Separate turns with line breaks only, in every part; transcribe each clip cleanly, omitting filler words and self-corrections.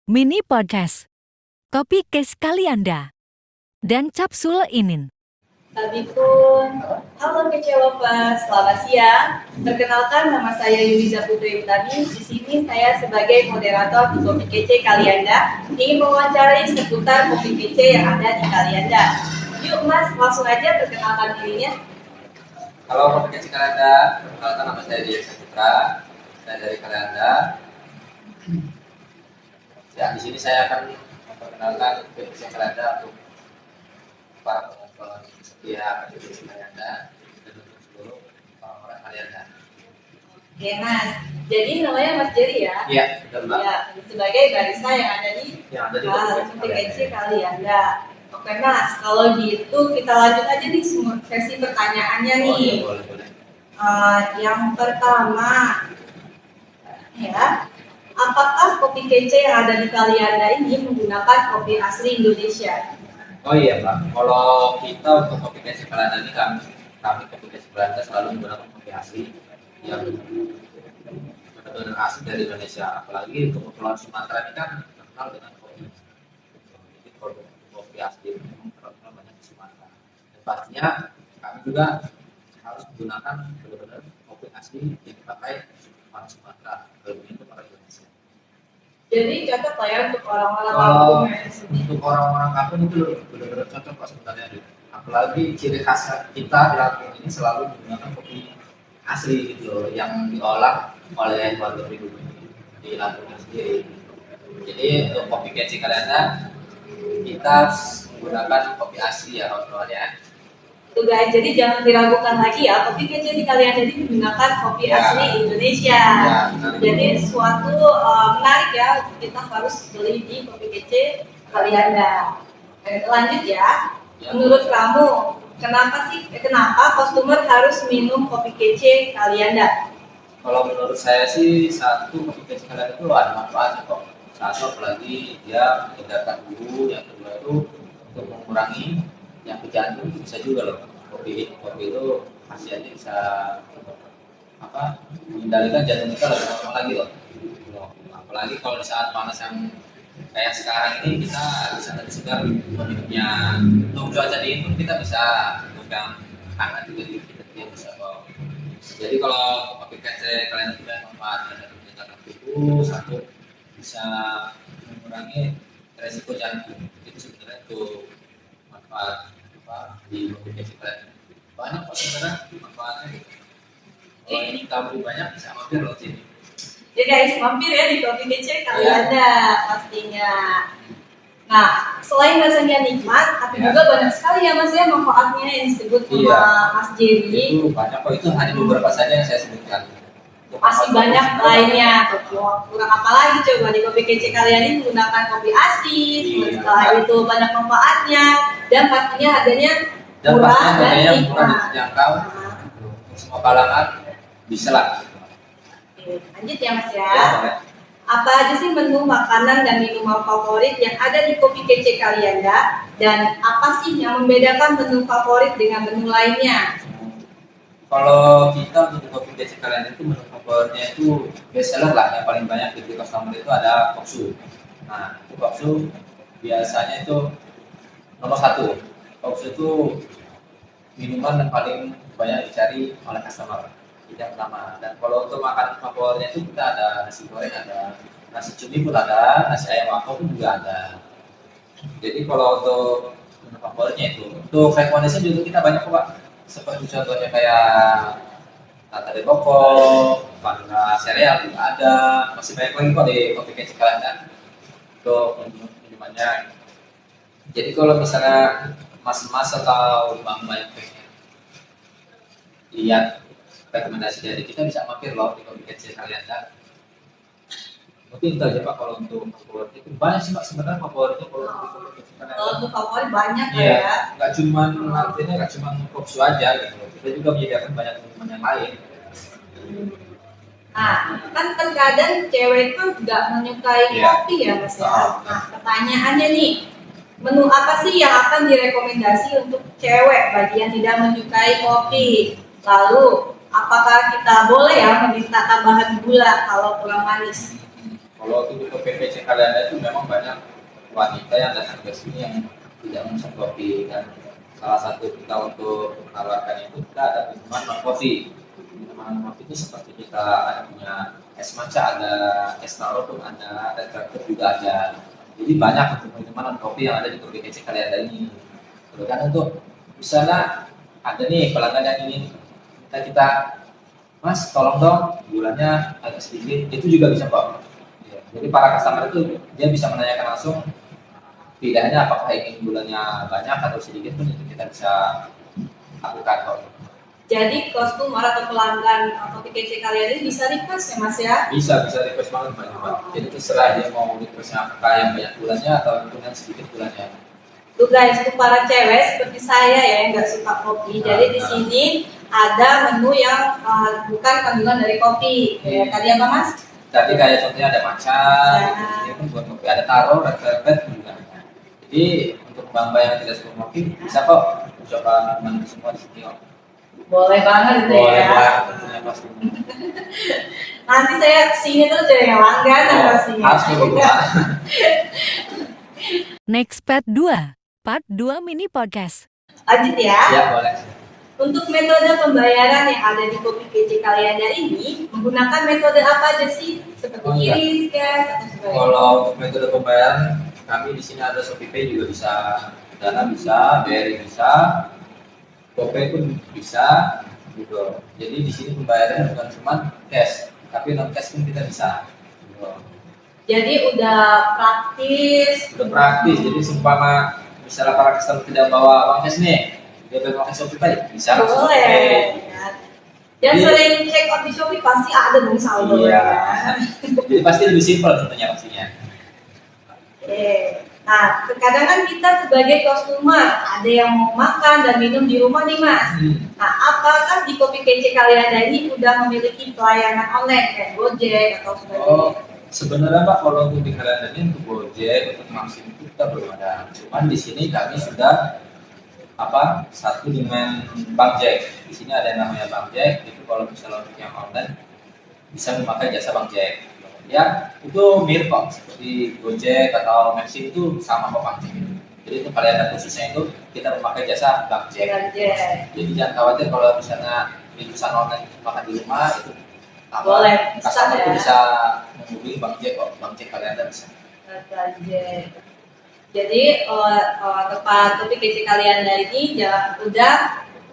Mini Podcast, Kopi Case Kalianda, dan Capsule Inin.
Tabipun, halo Kece Lovers, selamat siang. Perkenalkan, nama saya Yuliza Putri Utami. Di sini saya sebagai moderator di Kopi Kece Kalianda ingin mewawancarai seputar kopi kece yang ada di Kalianda. Yuk Mas, langsung aja perkenalkan dirinya.
Halo Kopi Kece Kalianda, perkenalkan nama saya Dian Saputra, saya dari Kalianda. Ya, di sini saya akan memperkenalkan Kopi Kece Kalianda untuk para penonton setia Kopi Kece Kalianda dan untuk seluruh orang-orang Kalianda.
Oke Mas, jadi namanya Mas Jerry ya?
Iya, benar Mbak.
Ya, sebagai barista yang ada di Kopi Kece Kalianda. Oke Mas, kalau gitu kita lanjut aja nih sesi pertanyaannya nih.
Boleh.
Yang pertama, ya, apakah kopi kece yang ada di Kalianda ini menggunakan kopi asli Indonesia?
Oh iya Mbak, kalau kita untuk Kopi Kece Kalianda ini kami Kopi Kece Kalianda selalu menggunakan kopi asli yang benar-benar asli dari Indonesia. Apalagi untuk Kepulauan Sumatera ini kan terkenal dengan kopi. Jadi produk kopi asli itu memang terkenal banyak di Sumatera. Dan pastinya kami juga harus menggunakan benar-benar kopi asli yang dipakai orang Sumatera, lebih untuk orang Indonesia.
Jadi cocok lah ya untuk orang-orang kampung ya.
Untuk orang-orang kampung itu benar-benar cocok Pak sebenarnya. Apalagi ciri khas kita di Lampung ini selalu menggunakan kopi asli gitu loh, yang diolah oleh warga pribumi di Lampung sendiri. Jadi untuk Kopi Kece Kalianda kita menggunakan kopi asli ya kawan-kawan ya.
Tuh guys, jadi jangan diragukan lagi ya, kopi kece di Kalianda ini menggunakan kopi asli Indonesia. Jadi suatu menarik ya, kita harus beli di Kopi Kece Kalianda. Lanjut ya. Menurut kamu, kenapa customer harus minum Kopi Kece Kalianda?
Kalau menurut saya sih satu Kopi Kece Kalianda itu ada manfaatnya kok. Satu apalagi dia menghindarkan bulu, yang kedua itu untuk mengurangi yang ke jantung itu bisa juga loh. Kopi itu khasiatnya bisa mengendalikan jantung kita lebih normal lagi loh. Apalagi kalau di saat panas yang kayak sekarang ini kita bisa lebih segar minumnya. Untuk cuaca dingin pun kita bisa pegang hangat juga kita bisa bawa. Jadi kalau Kopi Kece Kalianda itu manfaatnya dari menjaga tubuh, satu bisa mengurangi resiko jantung. Itu sebenarnya tuh manfaat di Kopi Kece Kalianda. Banyak kok sebenarnya manfaatnya. Kalau ini tahu banyak bisa mampir loh sini.
Ya guys, mampir ya di Kopi Kece Kalianda pastinya. Nah, selain rasanya nikmat, tapi juga banyak sekali ya Mas ya manfaatnya yang disebut sama Mas Jerry.
Itu banyak kok, itu hanya beberapa saja yang saya sebutkan.
Masih banyak lainnya. Kurang apa lagi coba di Kopi Kece Kalianda ini menggunakan kopi asli. Setelah itu banyak manfaatnya dan pastinya harganya murah dan
terjangkau. Semua kalangan bisa lah.
Lanjut ya Mas ya. Apa aja sih menu makanan dan minuman favorit yang ada di Kopi Kece Kalianda dan apa sih yang membedakan menu favorit dengan menu lainnya?
Kalau kita untuk Kopi Kece Kalianda itu menu favoritnya itu best seller lah, yang paling banyak di customer itu ada koksu. Nah, itu koksu biasanya itu nomor satu. Koksu itu minuman yang paling banyak dicari oleh customer. Yang pertama. Dan kalau untuk makan favoritnya itu kita ada nasi goreng, ada nasi cumi pun ada, nasi ayam wako pun juga ada. Jadi kalau untuk menu favoritnya itu, untuk rekomendasi juga kita banyak kok Pak. Seperti contohnya kayak nata de coco, vanilla sereal juga ada, masih banyak lagi kok di Kopi Kece Kalianda untuk minumannya. Jadi kalau misalnya mas-mas atau mbak-mbak pengen lihat rekomendasi dari kita, bisa mampir loh di Kopi Kece Kalianda. Mungkin itu aja Pak kalau untuk favorit itu banyak sih Pak sebenarnya favoritnya kalau di Kopi Kece Kalianda.
Kalau untuk favorit banyak
ya. Nggak cuma artinya nggak cuma koksu aja gitu. Kita juga menyediakan banyak minuman yang lain.
Nah, kan terkadang cewek itu nggak menyukai kopi ya Mas ya. Nah, pertanyaannya nih, menu apa sih yang akan direkomendasi untuk cewek bagi yang tidak menyukai kopi? Lalu apakah kita boleh ya meminta tambahan gula kalau kurang manis?
Kalau untuk kopi PC Kalianda itu memang banyak wanita yang datang ke sini yang tidak memesan kopi, dan salah satu kita untuk menawarkan itu kita ada minuman non kopi. Minuman kopi itu seperti kita ada punya es matcha, ada es taro pun ada terakhir juga ada. Jadi banyak untuk minuman non kopi yang ada di kopi PC Kalianda ini. Kemudian untuk misalnya ada nih pelanggan yang ingin kita Mas tolong dong bulannya agak sedikit, itu juga bisa kok. Ya, jadi para customer itu dia bisa menanyakan langsung, tidak hanya apakah ingin bulannya banyak atau sedikit pun itu kita bisa lakukan kok.
Jadi customer atau pelanggan kopi kece kalian ini bisa request ya Mas ya?
Bisa request banget Pak. Jadi terserah dia mau requestnya apakah yang banyak bulannya atau yang sedikit bulannya.
Tuh guys, untuk para cewek seperti saya ya yang nggak suka kopi, jadi di sini ada menu yang bukan kandungan dari kopi. Ya, tadi apa Mas?
Tadi kayak contohnya ada matcha, ini pun buat kopi, ada taro, red velvet juga. Jadi untuk mbak yang tidak suka kopi bisa kok coba minuman semua di sini kok.
Boleh banget itu
Boleh
ya.
banget, tentunya pasti.
Nanti saya kesini terus jadi langganan pastinya.
Harus begitu Pak.
Next Part 2, Part 2 Mini Podcast.
Lanjut ya.
Ya boleh.
Untuk metode pembayaran yang ada di Kopi Kece Kalianda ini menggunakan metode apa aja sih? Seperti iris, cash, atau sebagainya?
Kalau untuk metode pembayaran, kami di sini ada ShopeePay juga bisa, Dana bisa, BRI bisa, GoPay pun bisa, gitu. Jadi di sini pembayaran bukan cuma cash, tapi non cash pun kita bisa. Gitu.
Jadi udah praktis.
Udah praktis, jadi seumpama misalnya para customer tidak bawa uang cash nih, dia pakai ShopeePay bisa.
Boleh. Dan sering check out di Shopee pasti ada dong saldo.
Iya.
Ya.
Jadi pasti lebih simpel tentunya pastinya.
Oke. Nah, terkadang kan kita sebagai customer ada yang mau makan dan minum di rumah nih Mas. Nah, apakah di Kopi Kece Kalianda ini udah memiliki pelayanan online kayak Gojek atau sebagainya?
Oh, sebenarnya Pak, kalau untuk di Kalianda ini untuk Gojek, untuk Maxim itu kita belum ada. Cuman di sini kami sudah satu dengan Bang Jack. Di sini ada yang namanya Bang Jack. Itu kalau misalnya untuk yang online bisa memakai jasa Bang Jack. Ya, itu mirip kok seperti Gojek atau Maxim itu sama kok Bang Jack. Jadi itu Kalianda khususnya itu kita memakai jasa Bang Jack. Jadi jangan khawatir kalau misalnya pesan online makan di rumah itu
boleh,
customer
ya.
itu bisa menghubungi Bang Jack kok. Bang Jack Kalianda bisa.
Jadi tempat Kopi Kece Kalianda ini udah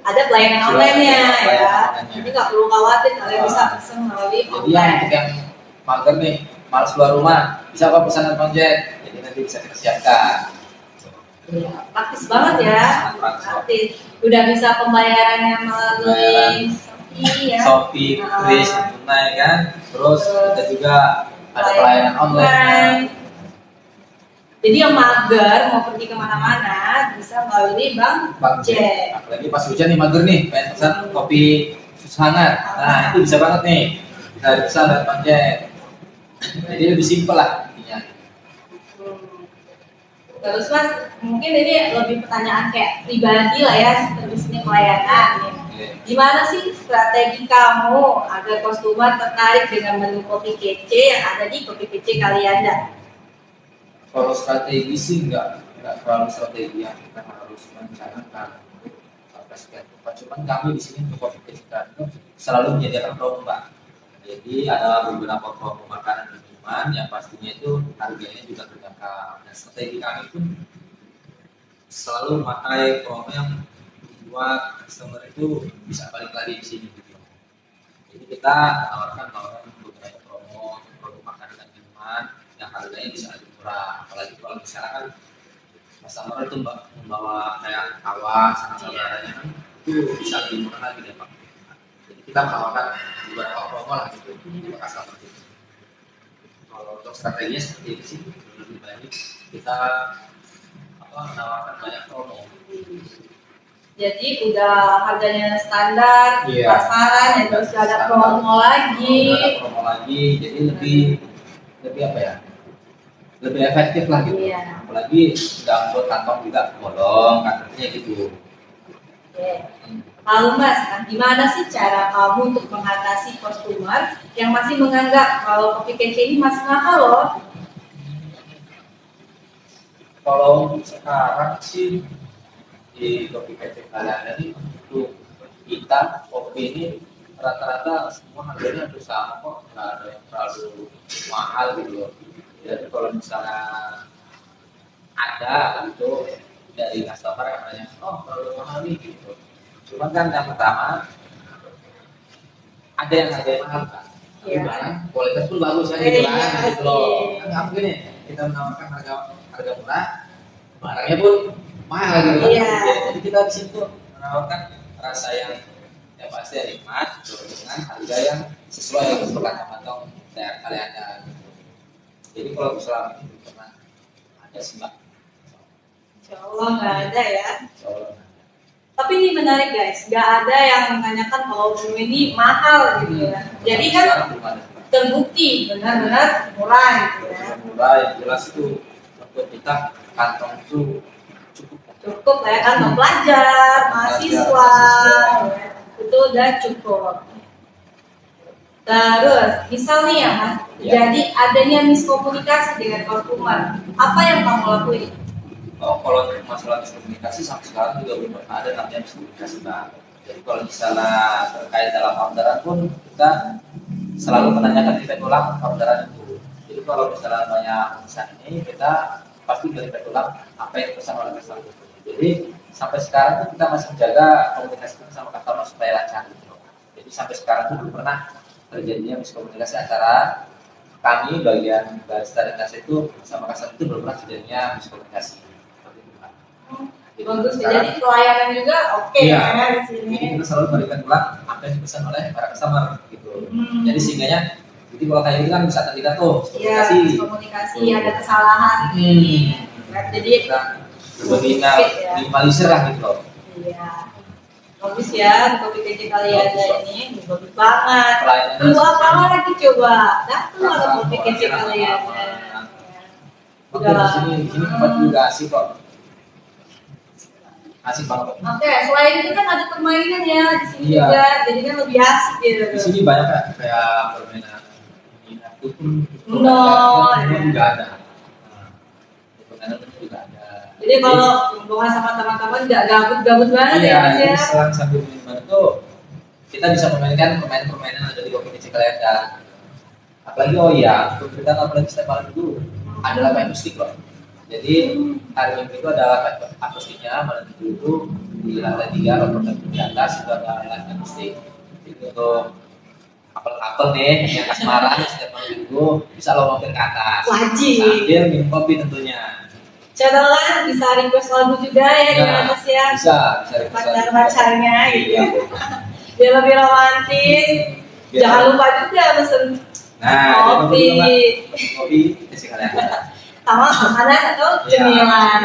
ada pelayanan online-nya ya. Jadi nggak perlu khawatir kalian bisa pesan melalui
online. Jadi yang untuk yang mager nih, malas keluar rumah, bisa kok pesanan Bang Jack. Jadi nanti bisa kita siapkan.
Ya, praktis banget ya. Praktis. Udah bisa pembayarannya melalui Shopee ya.
Shopee, Kris, tunai kan. Terus kita juga ada pelayanan online.
Jadi yang mager mau pergi kemana-mana bisa melalui Bang Jack.
Apalagi pas hujan nih mager nih, pengen pesan kopi susu hangat. Nah itu bisa banget nih, kita pesan dari Bang Jack. Jadi lebih simpel lah intinya.
Terus Mas, mungkin ini lebih pertanyaan kayak pribadi lah ya, seperti sini pelayanan. Gimana sih strategi kamu agar customer tertarik dengan menu Kopi Kece yang ada di Kopi Kece Kalianda?
Kalau strategi sih nggak terlalu strategi yang kita harus merencanakan sampai sekian tempat. Cuman kami di sini untuk Kopi Kece itu selalu menyediakan promo Mbak. Jadi ada beberapa promo makanan dan minuman yang pastinya itu harganya juga terjangkau. Dan strategi kami pun selalu memakai promo yang membuat customer itu bisa balik lagi di sini. Gitu. Jadi kita menawarkan beberapa promo produk makanan dan minuman yang harganya bisa lebih murah. Apalagi kalau misalkan customer itu membawa kayak kawan sama saudaranya itu bisa lebih murah lagi deh Pak. Jadi kita menawarkan beberapa promo lah gitu untuk customer itu. Kalau untuk strateginya seperti ini sih lebih baik kita menawarkan banyak promo.
Jadi udah harganya standar, pasaran, yang terus ada promo lagi.
Ada promo lagi, jadi lebih apa ya? Lebih efektif lah gitu.
Iya.
Apalagi nggak buat kantong juga bolong, kantongnya gitu.
Oke. Lalu Mas, nah, gimana sih cara kamu untuk mengatasi customer yang masih menganggap kalau kopi kece ini masih mahal loh?
Kalau sekarang sih di kopi kece kalian ini untuk kita kopi ini rata-rata semua harganya hampir sama kok, nggak ada yang terlalu mahal gitu loh. Jadi kalau misalnya ada itu dari customer yang nanya, oh terlalu mahal nih gitu. Cuman kan yang pertama ada yang harganya mahal kan, tapi
Iya.
barang kualitas pun bagus kan gitu
Iya,
kan, gitu loh.
pasti.
Kan nggak mungkin ya kita menawarkan harga harga murah, barangnya pun mahal gitu kan.
Iya.
Jadi kita di situ menawarkan rasa yang pasti nikmat gitu, dengan harga yang sesuai dengan kantong daerah kalian ada. Jadi kalau selama ini belum pernah ada sih mbak.
Insya Allah nggak ada ya.
Insya Allah.
Tapi ini menarik guys, nggak ada yang menanyakan kalau menu ini mahal gitu ya. Jadi kan
Sekarang belum ada.
terbukti benar-benar murah gitu ya.
Murah yang jelas itu untuk kita kantong itu cukup.
Cukup lah ya kan untuk pelajar, mahasiswa, ya. Itu udah cukup. Terus, misal nih ya Mas,
Ya.
jadi adanya miskomunikasi dengan konsumen, apa yang kamu lakuin?
Oh, kalau untuk masalah miskomunikasi sampai sekarang juga belum pernah ada namanya miskomunikasi mbak. Jadi kalau misalnya terkait dalam orderan pun kita selalu menanyakan feedback ulang orderan itu. Jadi kalau misalnya banyak pesan ini kita pasti feedback ulang apa yang pesan oleh customer. Jadi sampai sekarang tuh kita masih menjaga komunikasi sama customer supaya lancar gitu. Jadi sampai sekarang tuh belum pernah terjadinya miskomunikasi antara kami bagian barista dan kasir itu sama customer itu belum pernah terjadinya miskomunikasi. Seperti itu, Pak. Jadi
Bagus,
sekarang-
jadi pelayanan juga oke
Iya.
ya di sini.
Jadi kita selalu berikan ulang apa yang dipesan oleh para customer gitu. Jadi sehingganya jadi kalau kayak gitu kan bisa terlihat tuh
Iya,
komunikasi.
komunikasi ada kesalahan ini. Ya, jadi
Kita lebih
Ya.
minimalisir lah gitu loh.
iya. Bagus ya, kopi kece kalian ini bagus banget.
Pelayanannya
Tunggu apa
sesuai.
lagi coba? Datang ada kopi kece kalian.
Oke, di sini tempat juga asik kok. Asik banget.
Oke, selain itu kan ada permainan ya di sini
Iya.
juga, jadi kan lebih asik gitu.
Di sini banyak kan kayak permainan itu pun
Uno,
juga ada. Nah, permainan itu juga ada.
Jadi kalau hubungan sama teman-teman nggak gabut-gabut banget ya Mas
Iya,
ya.
jadi selang sambil minuman itu kita bisa memainkan permainan-permainan yang ada di kopi kecil kalian kan. Apalagi oh iya, untuk kita apalagi setiap malam itu ada main musik loh. Jadi hari Minggu itu ada akustiknya, malam Minggu itu di lantai 3 atau di atas itu ada live akustik. Jadi untuk apel-apel nih yang kasmaran setiap malam Minggu bisa lo mampir ke atas.
Wajib.
Sambil minum kopi tentunya.
Channel bisa request lagu juga ya di
Nah,
atas ya.
bisa request lagu.
Pacar-pacarnya gitu.
Iya.
Biar lebih romantis.
Biar-
Jangan lupa juga pesen
Nah,
kopi
kopi kasih kalian.
sama makanan atau
Iya.
cemilan.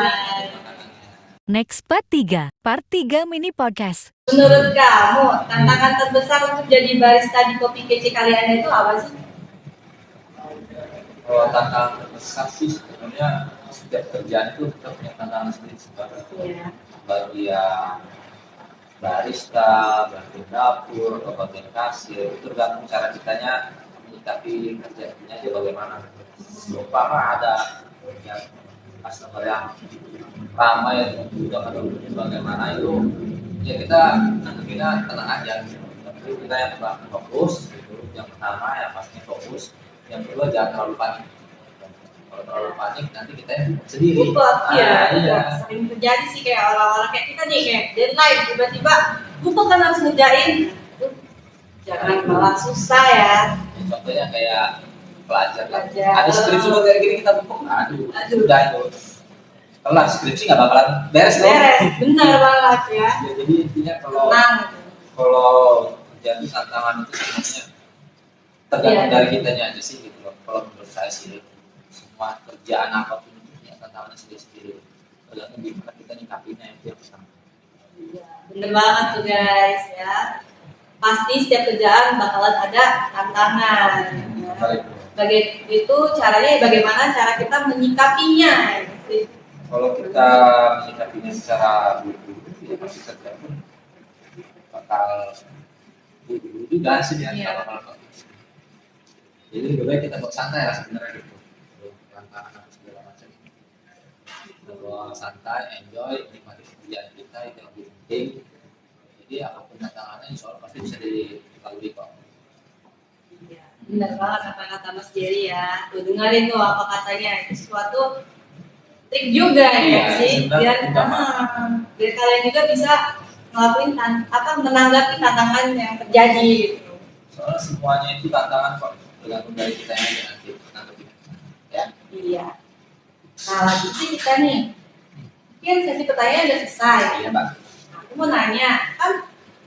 Next Part 3, Part 3 Mini Podcast.
Menurut kamu, tantangan terbesar untuk jadi barista di kopi kece kalian itu apa sih?
Kalau tantangan terbesar sih sebenarnya setiap kerjaan itu kita punya tantangan sendiri sebenarnya.
Iya.
Bagian barista, bagian dapur, atau bagian kasir itu tergantung cara kitanya menyikapi kerjaannya aja bagaimana. Umpama ada yang customer yang ramai juga atau bagaimana itu ya kita nantinya tenang aja gitu. Tapi kita yang fokus gitu. Yang pertama yang pastinya fokus, yang kedua jangan terlalu panik. Kalau terlalu panik nanti kita yang sendiri.
Lupa, iya,
iya.
sering terjadi sih kayak orang-orang kayak kita nih kayak deadline tiba-tiba lupa kan harus ngerjain. Jangan malah susah ya.
Contohnya kayak pelajar lah.
Pelajar.
Ada skripsi buat kayak gini kita buka,
Aduh.
udah itu. Kelar skripsi nggak bakalan beres dong.
Beres, benar banget ya.
Ya, jadi intinya kalau
Tenang.
kalau jadi tantangan itu sebenarnya tergantung
Iya.
dari kitanya aja sih gitu loh. Kalau menurut saya sih semua kerjaan apapun itu punya tantangannya sendiri-sendiri. Tergantung gimana kita nyikapinnya itu yang pertama.
Iya, bener banget tuh guys ya. Pasti setiap kerjaan bakalan ada tantangan. Ya.
Baik.
Itu caranya bagaimana cara kita menyikapinya. Gitu.
Kalau kita menyikapinya secara buru-buru ya pasti kerja pun bakal buru-buru juga sih ya,
Iya.
nggak bakal. Jadi lebih baik kita buat santai lah sebenarnya gitu. Tantangan apa segala macam. Bawa santai, enjoy, nikmati pekerjaan kita itu yang lebih penting. Jadi apapun tantangannya, insya Allah pasti bisa dilalui kok.
Iya, benar banget apa kata Mas Jerry ya. Tuh dengerin tuh apa katanya. Itu suatu trik juga ya
Iya,
sih.
sebenarnya
Biar,
tidak
biar kalian juga bisa ngelakuin menanggapi tantangan yang terjadi gitu.
Soalnya semuanya itu tantangan kok, tergantung dari kita yang nanti nanti ya.
Iya. Nah lanjutin kita nih. Mungkin sesi pertanyaan udah selesai.
Iya Mbak.
Nah, aku mau nanya, kan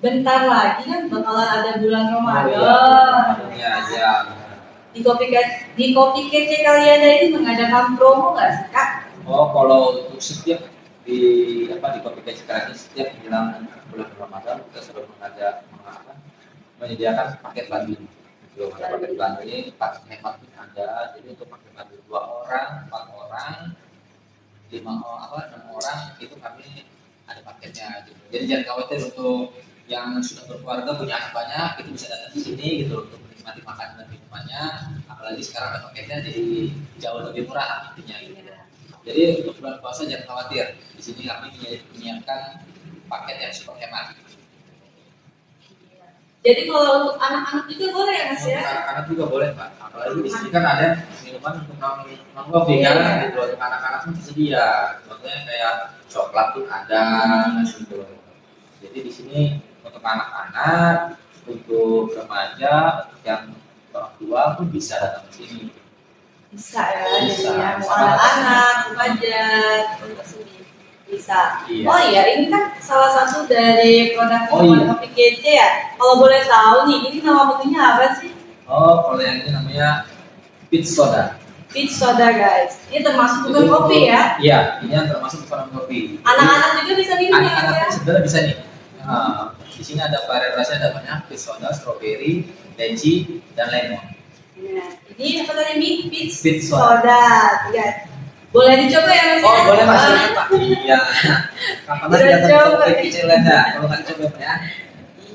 bentar lagi kan bakalan ada bulan Ramadan.
Iya, iya.
Di kopi kece kalian ini mengadakan promo nggak sih Kak?
Oh, kalau untuk setiap di kopi kece sekarang ini setiap menjelang bulan Ramadan kita selalu menyediakan paket bundle. Belum ada paket bundle ini paket hemat pun ada. Jadi untuk paket bundle 2 orang, 4 orang, 6 orang itu kami ada paketnya. Gitu. Jadi jangan khawatir untuk yang sudah berkeluarga punya anak banyak itu bisa datang di sini gitu untuk menikmati makanan dan minumannya. Apalagi sekarang ada paketnya jadi jauh lebih murah intinya. Gitu. Jadi untuk bulan puasa jangan khawatir. Di sini kami menyiapkan paket yang super hemat.
Jadi kalau untuk anak-anak juga boleh ya Mas ya?
Anak-anak juga boleh Pak. Apalagi di sini kan ada minuman untuk non kopi kan, gitu. Untuk anak-anak pun tersedia. Contohnya kayak coklat pun ada, gitu. Jadi di sini untuk anak-anak, untuk remaja, yang orang tua pun bisa datang ke sini.
Bisa ya,
Bisa.
jadi yang anak-anak, remaja, untuk sini bisa.
Iya.
Oh iya, ini kan salah satu dari produk
Oh, iya.
kopi kece ya. Kalau boleh tahu nih, ini nama menunya apa sih?
Oh, kalau yang ini namanya peach soda.
Peach soda guys. Ini termasuk bukan
Itu
kopi
untuk-
ya.
Iya, ini yang termasuk bukan kopi.
Anak-anak juga bisa minum ya Mas
Anak-anak
ya.
pun sebenarnya bisa nih. Nah, di sini ada varian rasa ada banyak, peach soda, strawberry, lychee, dan lemon.
Nah, ini apa tadi nih? Peach
Peach
soda. Guys. Boleh dicoba ya Mas ya?
Oh, boleh Mas. Pak. Iya. Kapan lagi
Udah
datang
coba.
ke kecil Anda? Kalau nggak dicoba Pak, ya.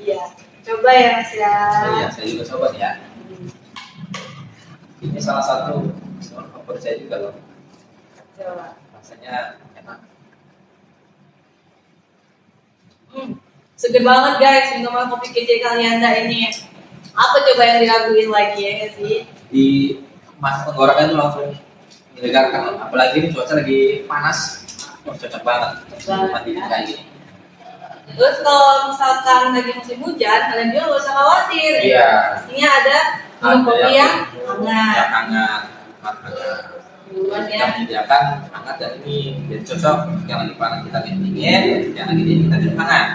Iya. Coba ya Mas ya.
Oh, iya, saya juga coba nih ya. Ini salah satu favorit saya juga loh.
Coba.
Rasanya enak.
Seger banget guys minuman kopi kece kalian ini. Apa coba yang diraguin lagi ya nggak sih?
Di masuk tenggorokan itu langsung menyegarkan. Apalagi ini cuaca lagi panas. Oh, cocok banget. Mati
ya.
kayak gini.
Terus kalau misalkan lagi musim hujan, kalian juga nggak usah khawatir.
Iya.
Pastinya ada minum kopi yang hangat.
Yang hangat. Hangat.
Duluan
Kita
ya.
menyediakan hangat dan ini jadi cocok yang lagi panas kita minum dingin, yang lagi dingin kita minum hangat.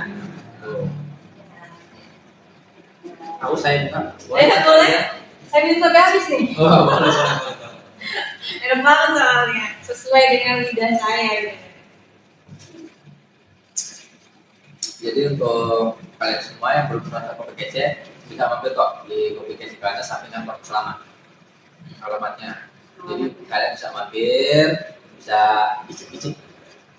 Tuh. Tahu saya bukan.
Boleh. Saya minum sampai habis nih.
Oh, boleh.
Enak banget soalnya. Sesuai dengan lidah saya. Gitu.
Jadi untuk kalian semua yang belum pernah ke Kopi Kece, bisa mampir kok di Kopi Kece karena sampingan Park Selamat. Alamatnya. Jadi kalian bisa mampir, bisa icip-icip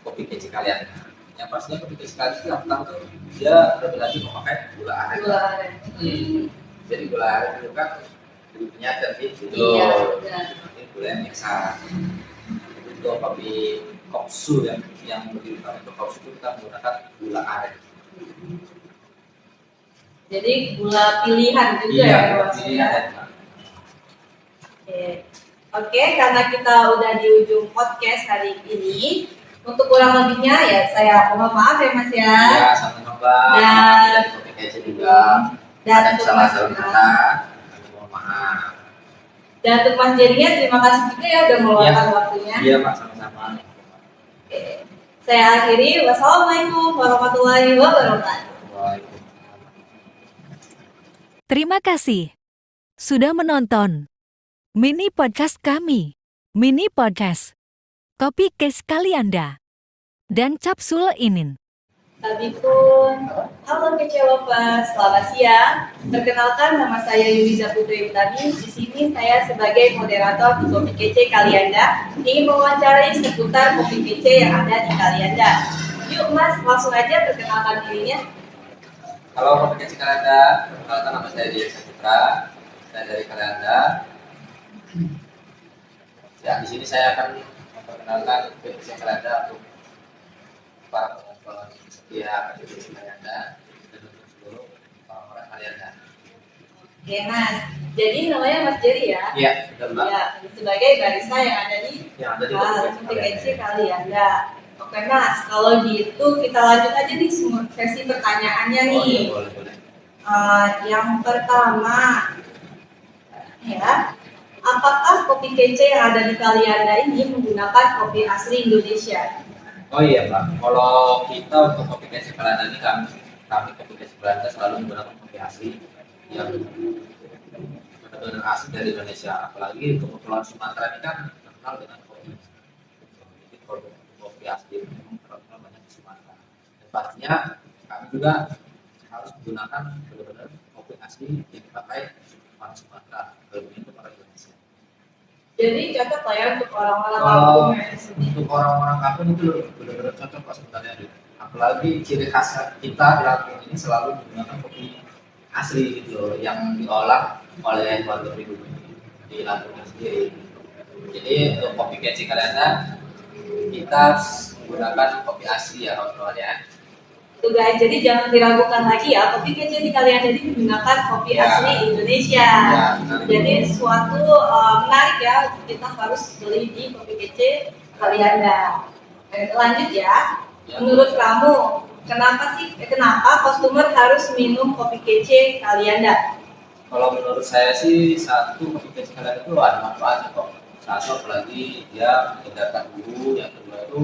Kopi Kece kalian. Yang pastinya Kopi Kece kalian itu yang pertama tuh dia lebih lagi memakai gula aren.
Gula aren.
Jadi gula aren itu kan lebih penyadar gitu.
Iya, benar.
Ini gula yang biasa. Untuk kopi kopsu yang lebih utama untuk kopsu itu kita menggunakan gula aren.
Jadi gula pilihan juga
Iya,
ya Mas,
pilihan.
ya? Oke, karena kita udah di ujung podcast hari ini, untuk kurang lebihnya ya saya mohon maaf ya Mas ya.
Ya, sama-sama.
Dan-
Dari Kopi Kece juga.
Dan
Ada
untuk
salah-salah
Mas
kata. Kami mohon maaf.
Dan untuk Mas Jerinya terima kasih juga ya udah meluangkan waktunya.
Iya, Pak, sama-sama.
Oke. Saya akhiri. Wassalamualaikum warahmatullahi wabarakatuh.
Waalaikumsalam.
Terima kasih sudah menonton mini podcast kami. Mini podcast Kopi Case Kalianda dan Capsule Inin.
Tadi pun, halo Kece Lovers, selamat siang. Perkenalkan nama saya Yuliza Putri Utami. Di sini saya sebagai moderator di Kopi Kece Kalianda ingin mewawancarai seputar Kopi Kece yang ada di Kalianda. Yuk Mas, langsung aja perkenalkan dirinya.
Kalau kopi kece Kalanda, perkenalkan nama saya Dian Saputra, saya dari Kalanda. Ya, di sini saya akan memperkenalkan kopi kece Kalanda untuk para penonton setia kopi kece Kalanda dan untuk seluruh orang-orang Kalanda.
Oke, Mas. Jadi namanya Mas Jerry ya?
Iya, benar Mbak.
Ya, sebagai barista yang ada di
Kopi
Kece Kalianda. Oke, Mas. Kalau gitu kita lanjut aja nih sesi pertanyaannya
Oh,
nih.
iya, boleh.
Yang pertama, ya, apakah kopi kece yang ada di Kalianda ini menggunakan kopi asli Indonesia?
Oh iya Mbak, kalau kita untuk kopi kece Kalanda ini kami kopi kece Kalanda selalu menggunakan kopi asli yang benar-benar asli dari Indonesia. Apalagi untuk Kepulauan Sumatera ini kan terkenal dengan kopi. Jadi produk kopi asli itu memang terkenal banyak di Sumatera. Dan pastinya kami juga harus menggunakan benar-benar kopi asli yang dipakai orang Sumatera, lebih untuk orang Indonesia.
Jadi cocok lah ya untuk orang-orang
Kalau
kampung ya di sini.
untuk orang-orang kampung itu benar-benar cocok Pak sebenarnya. Apalagi ciri khas kita di kampung ini selalu menggunakan kopi asli gitu loh, yang diolah oleh warga pribumi di Lampung sendiri. Jadi untuk kopi kece Kalanda kita menggunakan kopi asli ya kawan-kawan ya.
Tuh guys, jadi jangan diragukan lagi ya, kopi kece di Kalianda ini menggunakan kopi
Ya.
asli Indonesia.
Ya,
Jadi suatu menarik ya, kita harus beli di kopi kece Kalianda. Lanjut ya.
Ya.
Menurut kamu, kenapa customer harus minum kopi kece Kalianda?
Kalau menurut saya sih satu kopi kece Kalanda itu ada manfaatnya kok. Satu apalagi dia menghindarkan bulu, yang kedua itu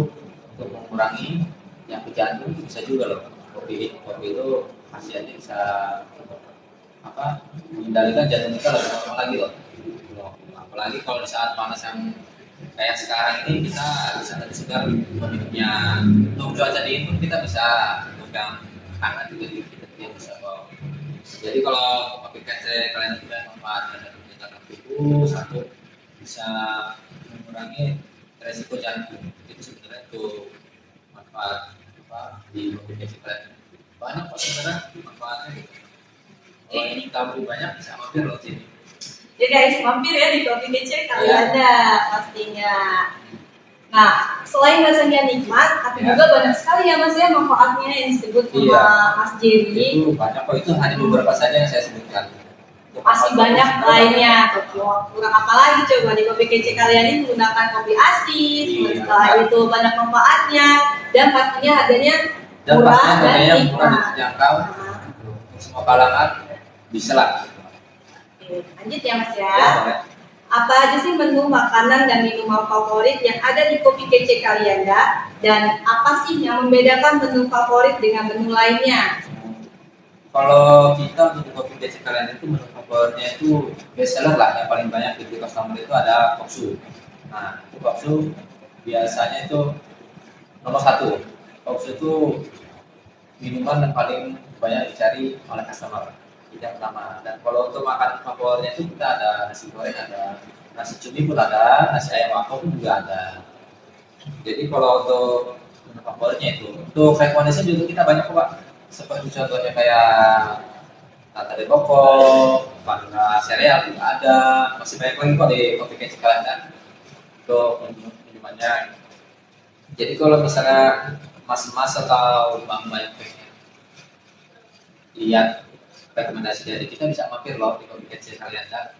untuk mengurangi yang ke jantung itu bisa juga loh. Kopi itu khasiatnya bisa mengendalikan jantung kita lebih normal lagi loh. Apalagi kalau di saat panas yang kayak sekarang ini kita bisa lebih segar minumnya. Untuk cuaca dingin pun kita bisa pegang hangat juga kita bisa bawa. Jadi kalau kopi kece kalian itu manfaatnya dari meningkatkan tubuh, satu bisa mengurangi resiko jantung. Itu sebenarnya tuh manfaat di kopi kece kalian. Banyak kok sebenarnya manfaatnya. Kalau ini tahu banyak bisa mampir loh sini.
Ya guys, mampir ya di kopi kece Kalianda pastinya. Nah, selain rasanya nikmat, tapi juga banyak sekali ya Mas ya manfaatnya yang disebut sama Mas Jerry.
Itu banyak kok, itu hanya beberapa saja yang saya sebutkan.
Masih banyak lainnya. Kurang apa lagi coba di kopi kece kalian ini menggunakan kopi asli, setelah itu banyak manfaatnya dan pastinya harganya murah dan
terjangkau. Semua kalangan bisa lah.
Lanjut ya Mas ya. Apa aja sih menu makanan dan minuman favorit yang ada di kopi kece Kalianda dan apa sih yang membedakan menu favorit dengan menu lainnya?
Kalau kita untuk kopi kece Kalanda itu menu favoritnya itu best seller lah, yang paling banyak di customer itu ada koksu. Nah, itu koksu biasanya itu nomor satu. Koksu itu minuman yang paling banyak dicari oleh customer. Yang pertama. Dan kalau untuk makan favoritnya itu kita ada nasi goreng, ada nasi cumi pun ada, nasi ayam wako pun juga ada. Jadi kalau untuk menu favoritnya itu, untuk rekomendasi juga kita banyak kok Pak. Seperti contohnya kayak nata de coco, vanilla sereal juga ada, masih banyak lagi kok di kopi kece Kalanda untuk minumannya. Jadi kalau misalnya mas-mas atau mbak-mbak pengen lihat rekomendasi dari kita bisa mampir loh di kopi kece Kalanda.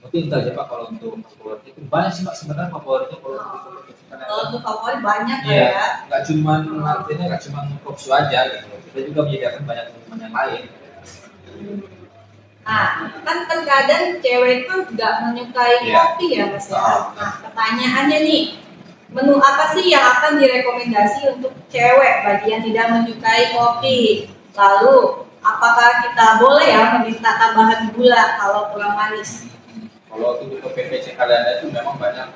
Mungkin itu aja Pak kalau untuk favorit itu banyak sih Pak sebenarnya favoritnya kalau di kopi kece Kalanda.
Kalau untuk favorit banyak
Iya,
ya.
nggak cuma artinya nggak cuma koksu aja gitu. Kita juga menyediakan banyak minuman yang lain.
Nah, kan terkadang cewek itu nggak menyukai kopi ya Mas ya. Nah, pertanyaannya nih, menu apa sih yang akan direkomendasi untuk cewek bagi yang tidak menyukai kopi? Lalu, apakah kita boleh ya meminta tambahan gula kalau kurang manis?
Kalau untuk kopi kece Kalanda itu memang banyak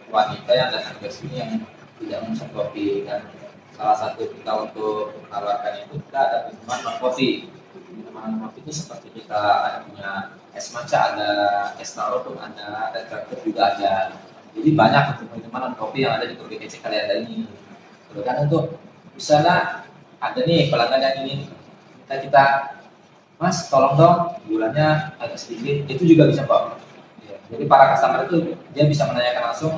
wanita yang datang ke sini yang tidak memesan kopi, dan salah satu kita untuk menawarkan itu kita ada minuman non kopi. Minuman kopi itu seperti kita ada punya es matcha, ada es taro pun ada terakhir juga ada. Jadi banyak untuk minuman non kopi yang ada di kopi kece Kalanda ini. Kemudian untuk misalnya ada nih pelanggan yang ingin kita Mas tolong dong bulannya agak sedikit, itu juga bisa kok. Ya, jadi para customer itu dia bisa menanyakan langsung,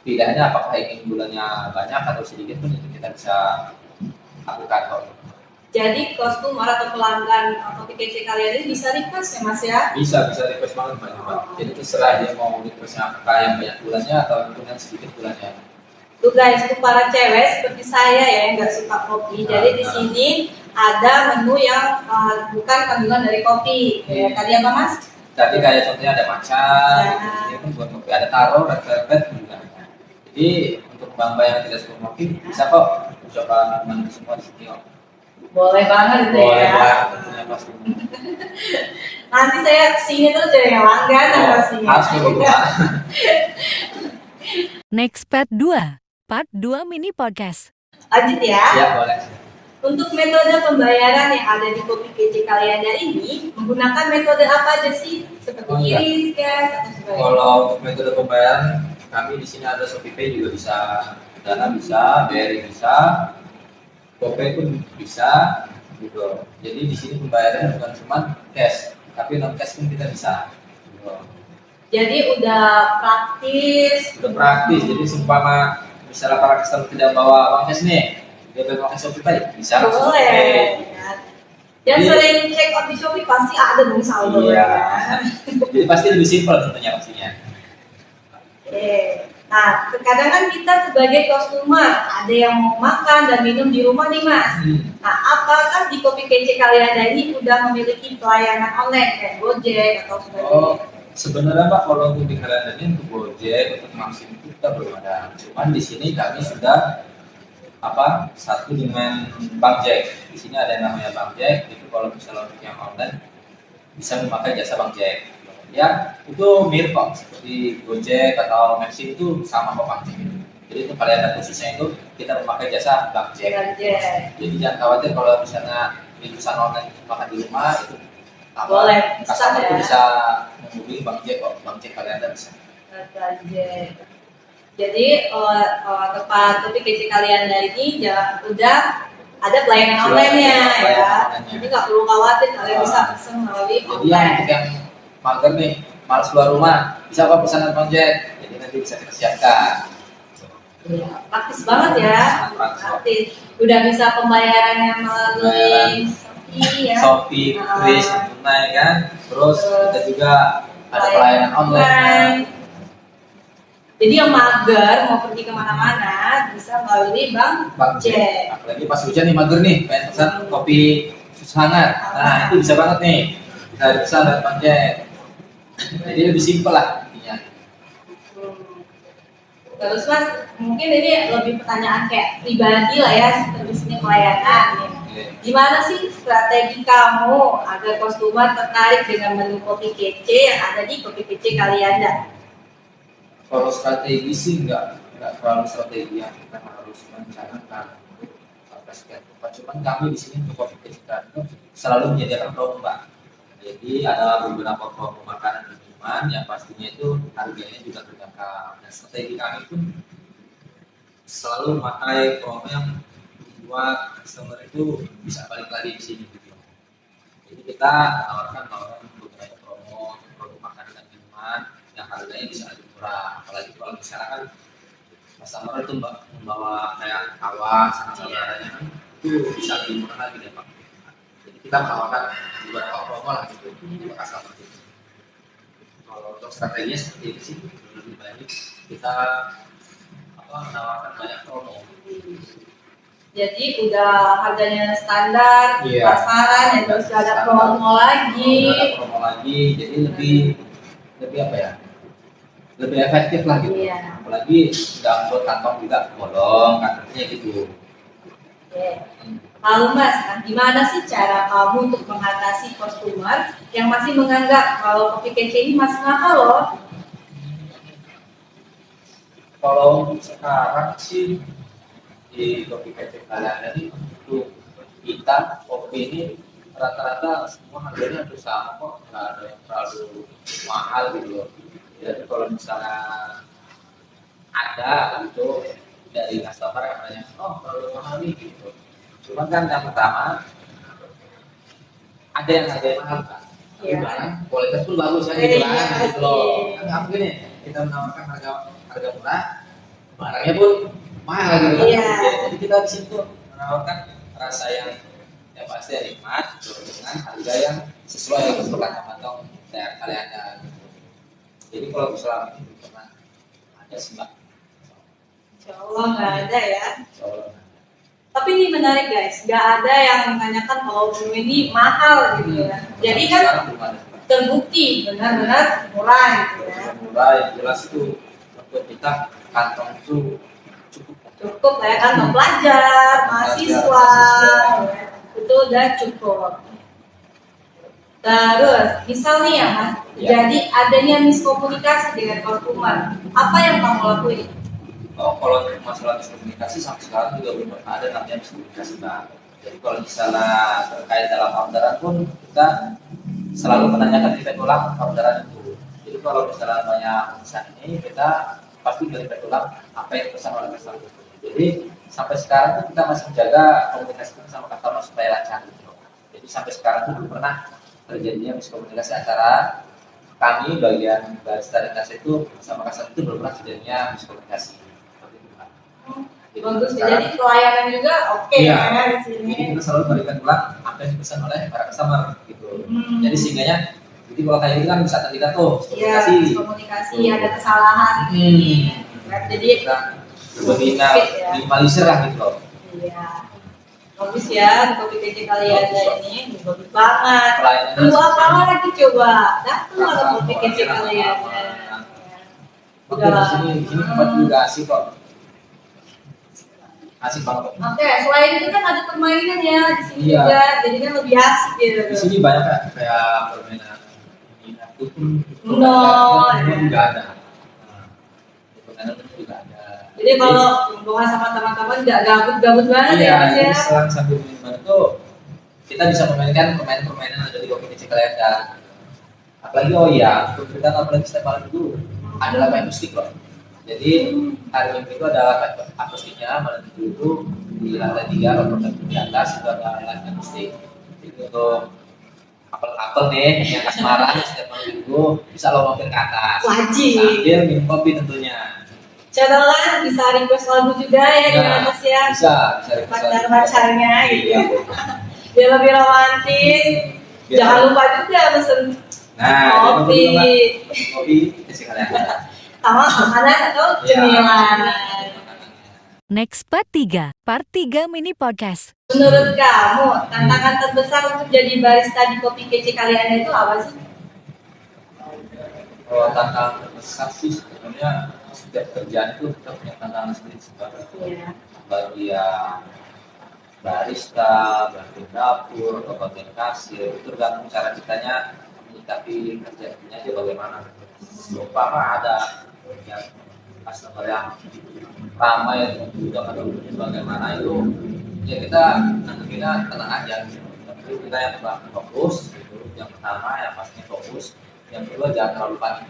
tidak hanya apakah ingin bulannya banyak atau sedikit pun itu kita bisa lakukan kok.
Jadi customer atau pelanggan kopi kece kalian ini bisa request ya Mas ya?
Bisa request banget Pak. Jadi terserah dia mau requestnya apakah yang banyak bulannya atau yang sedikit bulannya.
Tuh guys, untuk para cewek seperti saya ya yang nggak suka kopi. Jadi di sini ada menu yang bukan kandungan dari kopi. Ya, tadi apa Mas?
Tadi kayak contohnya ada matcha, ini pun buat kopi, ada taro, red velvet juga. Jadi untuk mbak yang tidak suka kopi bisa kok coba minuman semua di sini kok.
Boleh banget
Boleh
ya.
banget, pasti.
Nanti saya kesini terus jadi langganan pastinya.
Harus begitu Pak.
Next Part 2. Part 2 Mini Podcast.
Lanjut ya.
Ya boleh.
Untuk metode pembayaran yang ada di Kopi Kece Kalianda ini menggunakan metode apa aja sih? Seperti iris, cash, atau sebagainya?
Kalau untuk metode pembayaran kami di sini ada ShopeePay juga bisa, Dana bisa, BRI bisa, GoPay pun bisa, gitu. Jadi di sini pembayaran bukan cuma cash, tapi non cash pun kita bisa. Gitu.
Jadi udah praktis.
Udah praktis. Jadi seumpama misalnya para customer tidak bawa uang cash nih, dia pakai ShopeePay bisa.
Boleh. Dan sering check out di Shopee pasti ada dong saldo.
Iya.
Ya.
Jadi pasti lebih simpel tentunya pastinya.
Oke. Nah, terkadang kan kita sebagai customer ada yang mau makan dan minum di rumah nih Mas. Nah, apakah di Kopi Kece Kalianda ini udah memiliki pelayanan online kayak Gojek atau sebagainya?
Oh, sebenarnya Pak kalau untuk di Kalianda ini untuk Gojek, untuk Maxim itu kita belum ada. Cuman di sini kami sudah satu dengan Bang Jack. Di sini ada yang namanya Bang Jack. Itu kalau misalnya untuk yang online bisa memakai jasa Bang Jack. Ya, itu mirip kok seperti Gojek atau Maxim itu sama kok Bang Jack. Jadi itu Kalianda khususnya itu kita memakai jasa Bang Jack. Jadi jangan khawatir kalau misalnya pesan online makan di rumah itu
boleh,
customer
ya.
itu bisa menghubungi Bang Jack kok. Bang Jack Kalianda bisa.
Jadi tempat Kopi Kece Kalianda ini udah ada pelayanan online-nya ya. Jadi nggak perlu khawatir kalian bisa pesan melalui
online. Jadi yang untuk yang mager nih, malas keluar rumah, bisa kok pesanan Bang Jack. Jadi nanti bisa kita siapkan.
Ya, praktis banget ya. Praktis. Udah bisa pembayarannya melalui Shopee ya.
Shopee, Kris, tunai kan. Terus kita juga ada pelayanan online.
Jadi yang mager mau pergi kemana-mana bisa melalui Bang Jack.
Apalagi pas hujan nih mager nih, pengen pesan kopi susu hangat. Nah itu bisa banget nih, bisa pesan dari Bang Jack. Jadi lebih simpel lah intinya.
Terus Mas, mungkin ini lebih pertanyaan kayak pribadi lah ya, seperti sini pelayanan. Gimana sih strategi kamu agar customer tertarik dengan menu Kopi Kece yang ada di Kopi Kece Kalianda?
Kalau strategi sih nggak terlalu strategi yang kita harus merencanakan sampai sekian tempat. Cuman kami di sini untuk Kopi Kece itu selalu menyediakan promo Mbak. Jadi ada beberapa promo makanan dan minuman yang pastinya itu harganya juga terjangkau. Dan strategi kami pun selalu memakai promo yang membuat customer itu bisa balik lagi di sini. Gitu. Jadi kita tawarkan beberapa promo produk makanan dan minuman yang harganya bisa lebih murah. Apalagi kalau misalkan customer itu membawa kayak kawan sama saudaranya itu bisa lebih murah lagi deh Pak. Jadi kita menawarkan beberapa promo lah gitu untuk customer itu. Kalau untuk strateginya seperti ini sih lebih baik kita menawarkan banyak promo.
Jadi udah harganya standar, pasaran, yang terus ada promo lagi.
Ada promo lagi, jadi lebih apa ya? Lebih efektif lah gitu.
Iya.
Apalagi nggak buat kantong juga bolong, kantongnya gitu.
Lalu Mas, gimana sih cara kamu untuk mengatasi customer yang masih menganggap kalau Kopi Kece ini masih mahal loh?
Kalau sekarang sih di Kopi Kece Kalianda ini untuk kita kopi ini rata-rata semua harganya hampir sama kok, nggak ada yang terlalu mahal gitu. Jadi kalau misalnya ada gitu dari customer yang nanya, oh terlalu mahal nih gitu. Cuman kan yang pertama ada yang harganya mahal kan, tapi
Iya.
barang kualitas pun bagus kan gitu kan,
Iya,
gitu loh.
sih.
Kan nggak mungkin nih kita menawarkan harga murah, barangnya pun mahal gitu kan.
Iya.
Jadi kita di situ menawarkan rasa yang pasti nikmat dengan harga yang sesuai dengan kantong kalian ada. Jadi kalau misalnya ini pernah ada sih mbak,
Insya Allah nggak ada ya.
soal
Tapi ini menarik guys, nggak ada yang menanyakan kalau menu ini mahal gitu ya. Jadi kan
sekarang belum ada.
terbukti benar-benar murah gitu ya.
Murah yang jelas itu untuk kita kantong itu cukup.
Cukup lah ya kan untuk pelajar, mahasiswa, ya. Itu udah cukup. Terus, misal nih ya mas,
Ya.
jadi adanya miskomunikasi dengan konsumen, apa yang kamu lakuin?
Oh, kalau untuk masalah miskomunikasi sampai sekarang juga belum pernah ada namanya miskomunikasi mbak. Jadi kalau misalnya terkait dalam orderan pun kita selalu menanyakan feedback ulang orderan itu. Jadi kalau misalnya banyak pesan ini kita pasti feedback ulang apa yang pesan oleh customer. Jadi sampai sekarang tuh kita masih menjaga komunikasi sama customer supaya lancar gitu. Jadi sampai sekarang tuh belum pernah terjadinya miskomunikasi antara kami bagian barista dan kasir itu sama customer itu belum pernah terjadinya miskomunikasi. Seperti itu, Pak. Jadi
Bagus,
sekarang-
jadi pelayanan juga oke
Iya.
ya di sini.
Jadi kita selalu berikan ulang apa yang dipesan oleh para customer gitu. Jadi sehingganya jadi kalau kayak gitu kan bisa terlihat tuh
Iya,
komunikasi.
komunikasi ada kesalahan ini. Jadi
Kita lebih
ya.
minimalisir lah gitu loh.
Iya. Bagus ya, kopi kece kalian ini bagus banget.
Pelayanannya
Tunggu apa
sesuai.
lagi coba? Datang ada kopi kece kalian.
Oke, di sini tempat juga asik kok. Asik banget.
Oke, selain itu kan ada permainan ya di sini
Iya.
juga, jadi kan lebih asik gitu.
Di sini banyak kan kayak permainan itu pun
Uno,
juga ada. Nah, permainan itu juga ada.
Jadi kalau hubungan sama teman-teman nggak gabut-gabut banget ya mas
Iya,
ya.
jadi selang sambil minuman itu kita bisa memainkan permainan-permainan yang ada di kopi kecil kalian kan. Apalagi oh iya, untuk kita apalagi setiap malam itu ada main musik loh. Jadi hari Minggu itu ada live akustiknya, malam itu di lantai 3 atau di atas itu ada live akustik. Jadi untuk apel-apel nih yang asmara setiap malam Minggu bisa lo mampir ke atas.
Wajib.
Sambil minum kopi tentunya.
Channel bisa request lagu juga ya di
Nah,
atas ya.
bisa request lagu.
Pacar-pacarnya gitu.
Iya.
Biar lebih romantis.
Biar-
Jangan lupa juga pesen
Nah,
kopi
kopi kasih kalian.
sama makanan atau
Iya.
cemilan.
Next part 3 mini podcast.
Menurut kamu, tantangan terbesar untuk jadi barista di kopi kece kalian itu apa sih?
Kalau tantangan terbesar sih sebenarnya setiap kerjaan itu kita punya tantangan sendiri sebenarnya.
Iya.
Bagian barista, bagian dapur, atau bagian kasir itu tergantung cara kitanya menyikapi kerjaannya aja bagaimana. Umpama ada yang customer yang ramai juga atau bagaimana itu ya kita nantinya tenang aja gitu. Tapi kita yang fokus gitu. Yang pertama yang pastinya fokus, yang kedua jangan terlalu panik.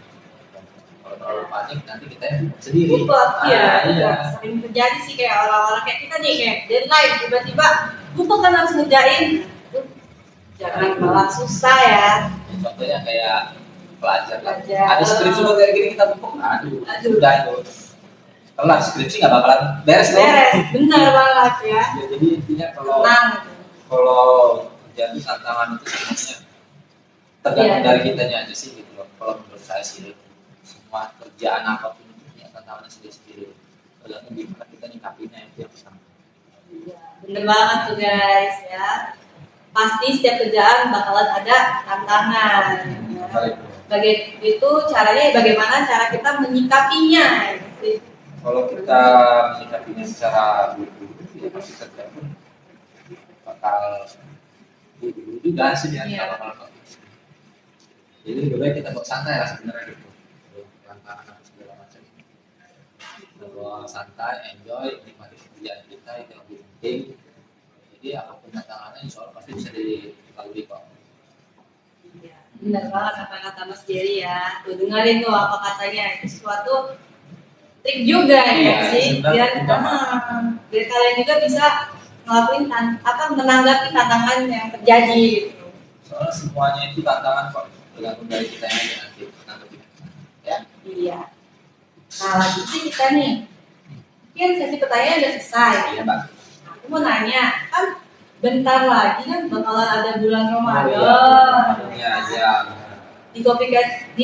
Kalau terlalu panik nanti kita yang sendiri.
Lupa, iya,
iya.
sering terjadi sih kayak orang-orang kayak kita nih kayak deadline tiba-tiba lupa kan harus ngerjain. Jangan malah susah ya.
Contohnya kayak pelajar lah.
Pelajar.
Ada skripsi buat kayak gini kita buka, aduh,
Aduh.
udah itu. Kalau skripsi nggak bakalan beres dong.
Beres, benar banget ya.
Ya, jadi intinya kalau
Tenang.
kalau jadi tantangan itu sebenarnya tergantung
Iya.
dari kitanya aja sih gitu loh. Kalau menurut saya sih semua kerjaan apapun itu punya tantangannya sendiri-sendiri. Tergantung gimana kita nyikapinnya itu yang pertama.
Iya, bener banget tuh guys ya. Pasti setiap kerjaan bakalan ada tantangan. Ya.
Baik.
Itu caranya bagaimana cara kita menyikapinya. Gitu.
Kalau kita menyikapinya secara buru-buru ya pasti kerja pun bakal buru-buru juga sih ya,
Iya.
nggak bakal bagus. Jadi lebih baik kita buat santai lah sebenarnya gitu. Tantangan apa segala macam. Kalau santai, enjoy, nikmati pekerjaan kita itu yang lebih penting. Jadi apapun tantangannya insya Allah pasti bisa dilalui kok.
Iya, benar banget apa kata Mas Jerry ya. Tuh dengerin tuh apa katanya. Itu suatu trik juga ya
Iya,
sih.
sebenarnya
Biar,
juga,
biar kalian juga bisa ngelakuin menanggapi tantangan yang terjadi gitu.
Soalnya semuanya itu tantangan kok, tergantung dari kita yang nanti nanti ya.
Iya. Nah, lanjutnya kita nih. Mungkin sesi pertanyaan udah selesai.
Iya Mbak.
Aku mau nanya, kan bentar lagi kan bakalan ada bulan Ramadan.
Iya, iya.
Di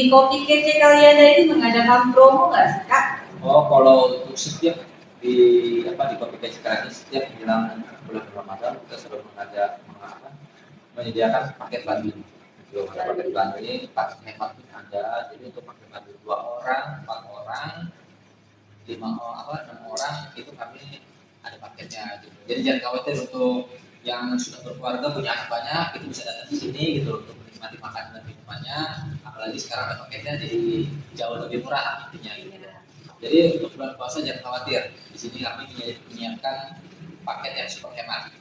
Kopi Kece kalian ini mengadakan promo nggak sih Kak?
Oh, kalau untuk setiap di apa di Kopi Kece sekarang ini setiap menjelang bulan Ramadan kita selalu menyediakan paket bundle. Belum ada paket bundle ini paket hemat ada, jadi untuk paket bundle 2 orang, 4 orang, 6 orang itu kami ada paketnya gitu. Jadi jangan khawatir untuk yang sudah berkeluarga punya anak banyak itu bisa datang di sini gitu untuk menikmati makanan dan minumannya. Apalagi sekarang ada paketnya jadi jauh lebih murah intinya gitu. Jadi untuk bulan puasa jangan khawatir, di sini kami menyiapkan paket yang super hemat.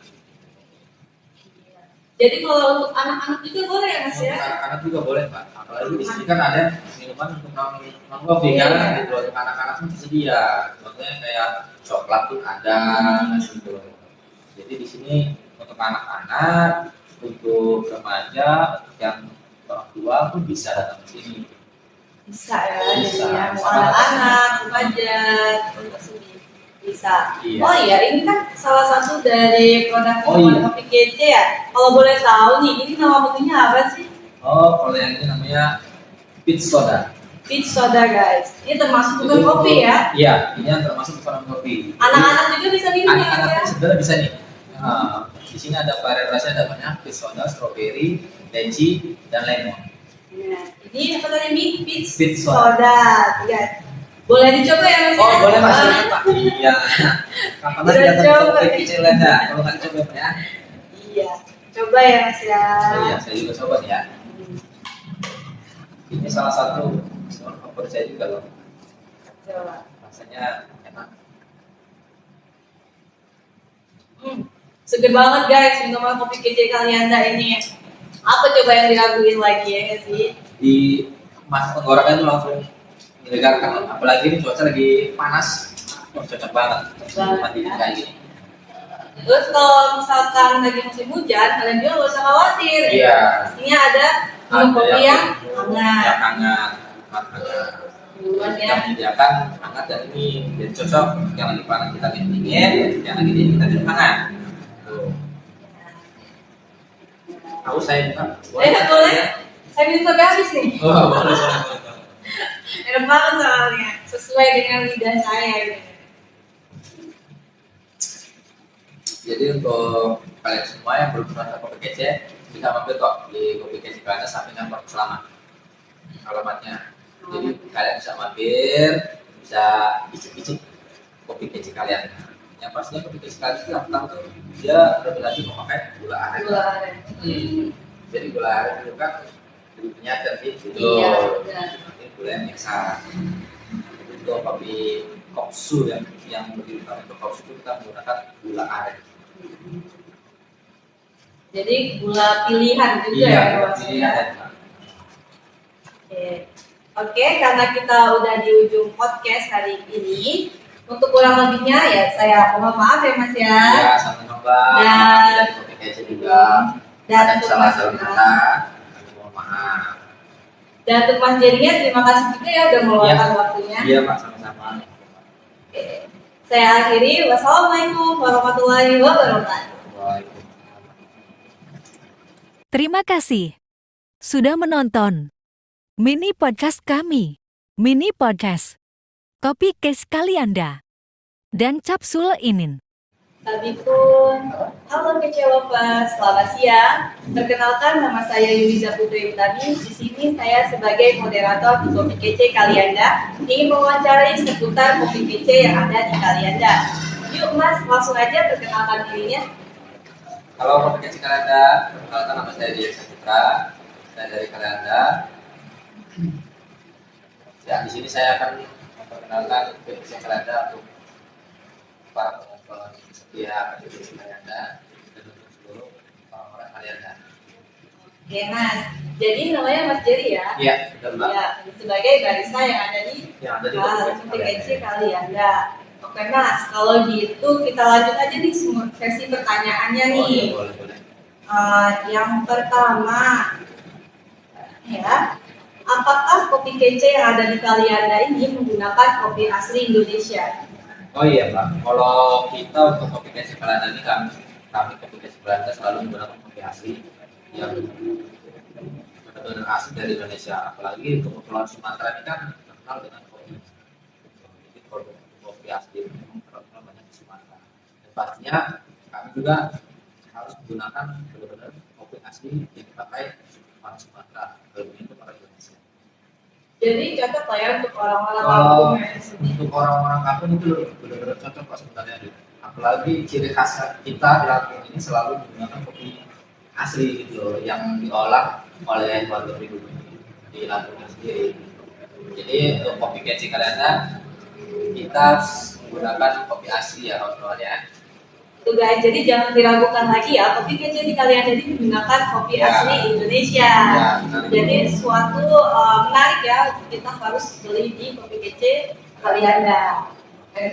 Jadi kalau untuk anak-anak juga boleh ya Mas ya?
Anak-anak juga boleh Pak, apalagi di sini kan ada minuman untuk non kopi kan, gitu untuk anak-anak pun tersedia. Contohnya kayak coklat pun ada, gitu. Jadi di sini untuk anak-anak, untuk remaja, yang orang tua pun bisa datang ke sini.
Bisa ya,
Bisa.
jadi yang anak-anak, remaja, untuk sini bisa.
Iya.
Oh iya, ini kan salah satu dari produk
iya.
Kopi Kece ya. Kalau boleh tahu nih, ini nama menunya apa sih?
Oh, kalau yang ini namanya peach soda.
Peach soda guys. Ini termasuk bukan kopi ya?
Iya, ini yang termasuk bukan kopi.
Anak-anak juga bisa minum ya?
Anak-anak
Ya?
pun sebenarnya bisa nih. Nah, di sini ada varian rasa ada banyak, peach soda, strawberry, lychee, dan lemon.
Nah, ini apa tadi? Peach
Peach
soda. Guys. Boleh dicoba ya Mas?
Oh,
ya?
boleh Mas. Iya. Kapan lagi
Udah
datang
coba.
ke kecil Anda? Kalau nggak dicoba Pak, ya.
Iya. Coba ya Mas ya.
Oh, iya, saya juga coba nih ya. Ini salah satu favorit saya juga loh.
Coba.
Rasanya enak.
Seger banget guys minuman Kopi Kece Kalianda ini. Apa coba yang diraguin lagi ya nggak sih?
Di masa tenggorokan itu langsung menyegarkan, apalagi ini cuaca lagi panas. Oh, cocok banget. Mandi
ya.
kayak gini.
Terus kalau misalkan lagi musim hujan, kalian juga nggak usah khawatir.
Iya.
Pastinya ada minum kopi yang hangat.
Yang hangat. Hangat.
Duluan
Kita
ya.
menyediakan hangat dan ini jadi cocok yang lagi panas kita minum dingin, yang lagi dingin kita minum hangat. Tuh. Tahu saya bukan.
Boleh. Saya minum sampai habis nih.
Oh, boleh.
Enak banget soalnya, sesuai dengan lidah saya ini.
Jadi untuk kalian semua yang belum pernah ke Kopi Kece, bisa mampir kok di Kopi Kece karena sampingan Park Selamat alamatnya. Jadi kalian bisa mampir, bisa icip-icip Kopi Kece kalian. Yang pastinya Kopi Kece kalian itu yang pertama tuh dia lebih lagi memakai gula aren.
Gula aren.
Jadi gula aren itu kan lebih penyadar gitu.
Iya, benar.
Ini gula yang biasa. Untuk kopi koksu yang lebih utama untuk koksu itu kita menggunakan gula aren.
Jadi gula pilihan juga
Iya,
ya Mas?
pilihan.
Oke, karena kita udah di ujung podcast hari ini, untuk kurang lebihnya ya saya mohon maaf ya Mas ya.
Ya, sama-sama.
Dan
Kopi Kece juga.
dan
Ada
untuk
salah-salah
Mas
kata. Kami mohon maaf.
dan untuk Mas Jerinya terima kasih juga ya udah meluangkan waktunya.
Iya, Pak, sama-sama.
Oke. Saya akhiri. Wassalamualaikum warahmatullahi wabarakatuh.
Waalaikumsalam.
Terima kasih sudah menonton mini podcast kami, mini podcast Kopi Kece Kalianda dan Capsule Inin.
Kami pun, halo Kece Lovers, selamat siang. Perkenalkan nama saya Yuliza Putri Utami. Di sini saya sebagai moderator di Kopi Kece Kalianda ingin mewawancarai seputar Kopi Kece yang ada di Kalianda. Yuk Mas, langsung aja perkenalkan dirinya.
Halo Kopi Kece Kalianda, perkenalkan nama saya Dian Saputra, saya dari Kalianda. Ya, di sini saya akan memperkenalkan Kopi Kece Kalianda untuk para penonton setia Kopi Kece Kalianda dan untuk seluruh orang-orang Kalianda.
Oke Mas, jadi namanya Mas Jerry ya?
Iya, benar Mbak.
Ya, sebagai barista yang ada di Kopi Kece Kalianda. Oke Mas, kalau gitu kita lanjut aja nih sesi pertanyaannya
Oh,
nih.
iya, boleh.
Yang pertama, ya, apakah kopi kece yang ada di Kalianda ini menggunakan kopi asli Indonesia?
Oh iya Pak, kalau kita untuk kopi kece Belanda ini kami kopi kece Belanda selalu menggunakan kopi asli yang benar-benar asli dari Indonesia. Apalagi untuk Kepulauan Sumatera ini kan terkenal dengan kopi. Jadi produk kopi asli itu memang terkenal banyak di Sumatera. Dan pastinya kami juga harus menggunakan benar-benar kopi asli yang dipakai orang Sumatera, lebih untuk orang Indonesia.
Jadi cocok lah ya untuk orang-orang
Kalau
kampung ya di sini.
untuk orang-orang kampung itu benar-benar cocok Pak sebenarnya. Apalagi ciri khas kita di Lampung ini selalu menggunakan kopi asli gitu loh, yang diolah oleh warga pribumi di Lampung sendiri. Jadi untuk kopi kece Kalianda kita menggunakan kopi asli ya kawan-kawan ya.
Tuh guys, jadi jangan diragukan lagi ya, kopi kece di Kalianda ini menggunakan kopi
Ya.
asli Indonesia.
Ya,
Jadi suatu menarik ya, kita harus beli di kopi kece Kalianda.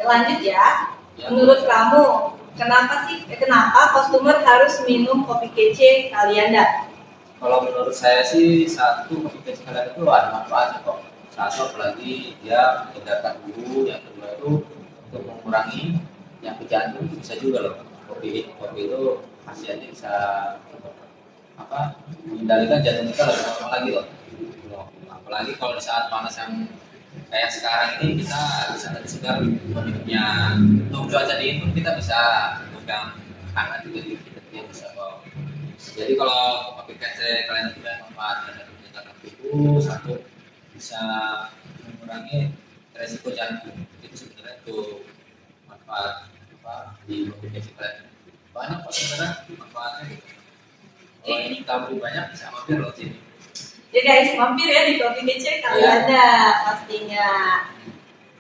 Lanjut ya.
Ya.
Menurut kamu, kenapa customer harus minum kopi kece Kalianda?
Kalau menurut saya sih satu kopi kece Kalianda itu ada manfaatnya kok. Satu apalagi dia mengedarkan bulu, yang kedua itu untuk mengurangi yang ke jantung itu bisa juga loh. Kopi itu khasiatnya bisa mengendalikan jantung kita lebih normal lagi loh. Apalagi kalau di saat panas yang kayak sekarang ini kita bisa lebih segar minumnya. Untuk cuaca dingin pun kita bisa pegang hangat juga kita bisa bawa. Jadi kalau kopi kece kalian punya manfaatnya dari meningkatkan tubuh, satu bisa mengurangi resiko jantung. Itu sebenarnya tuh manfaat di kopi kece kalian. Banyak kok sebenarnya manfaatnya. Kalau ini tahu banyak bisa mampir loh sini.
Ya guys, mampir ya di kopi kece Kalianda pastinya.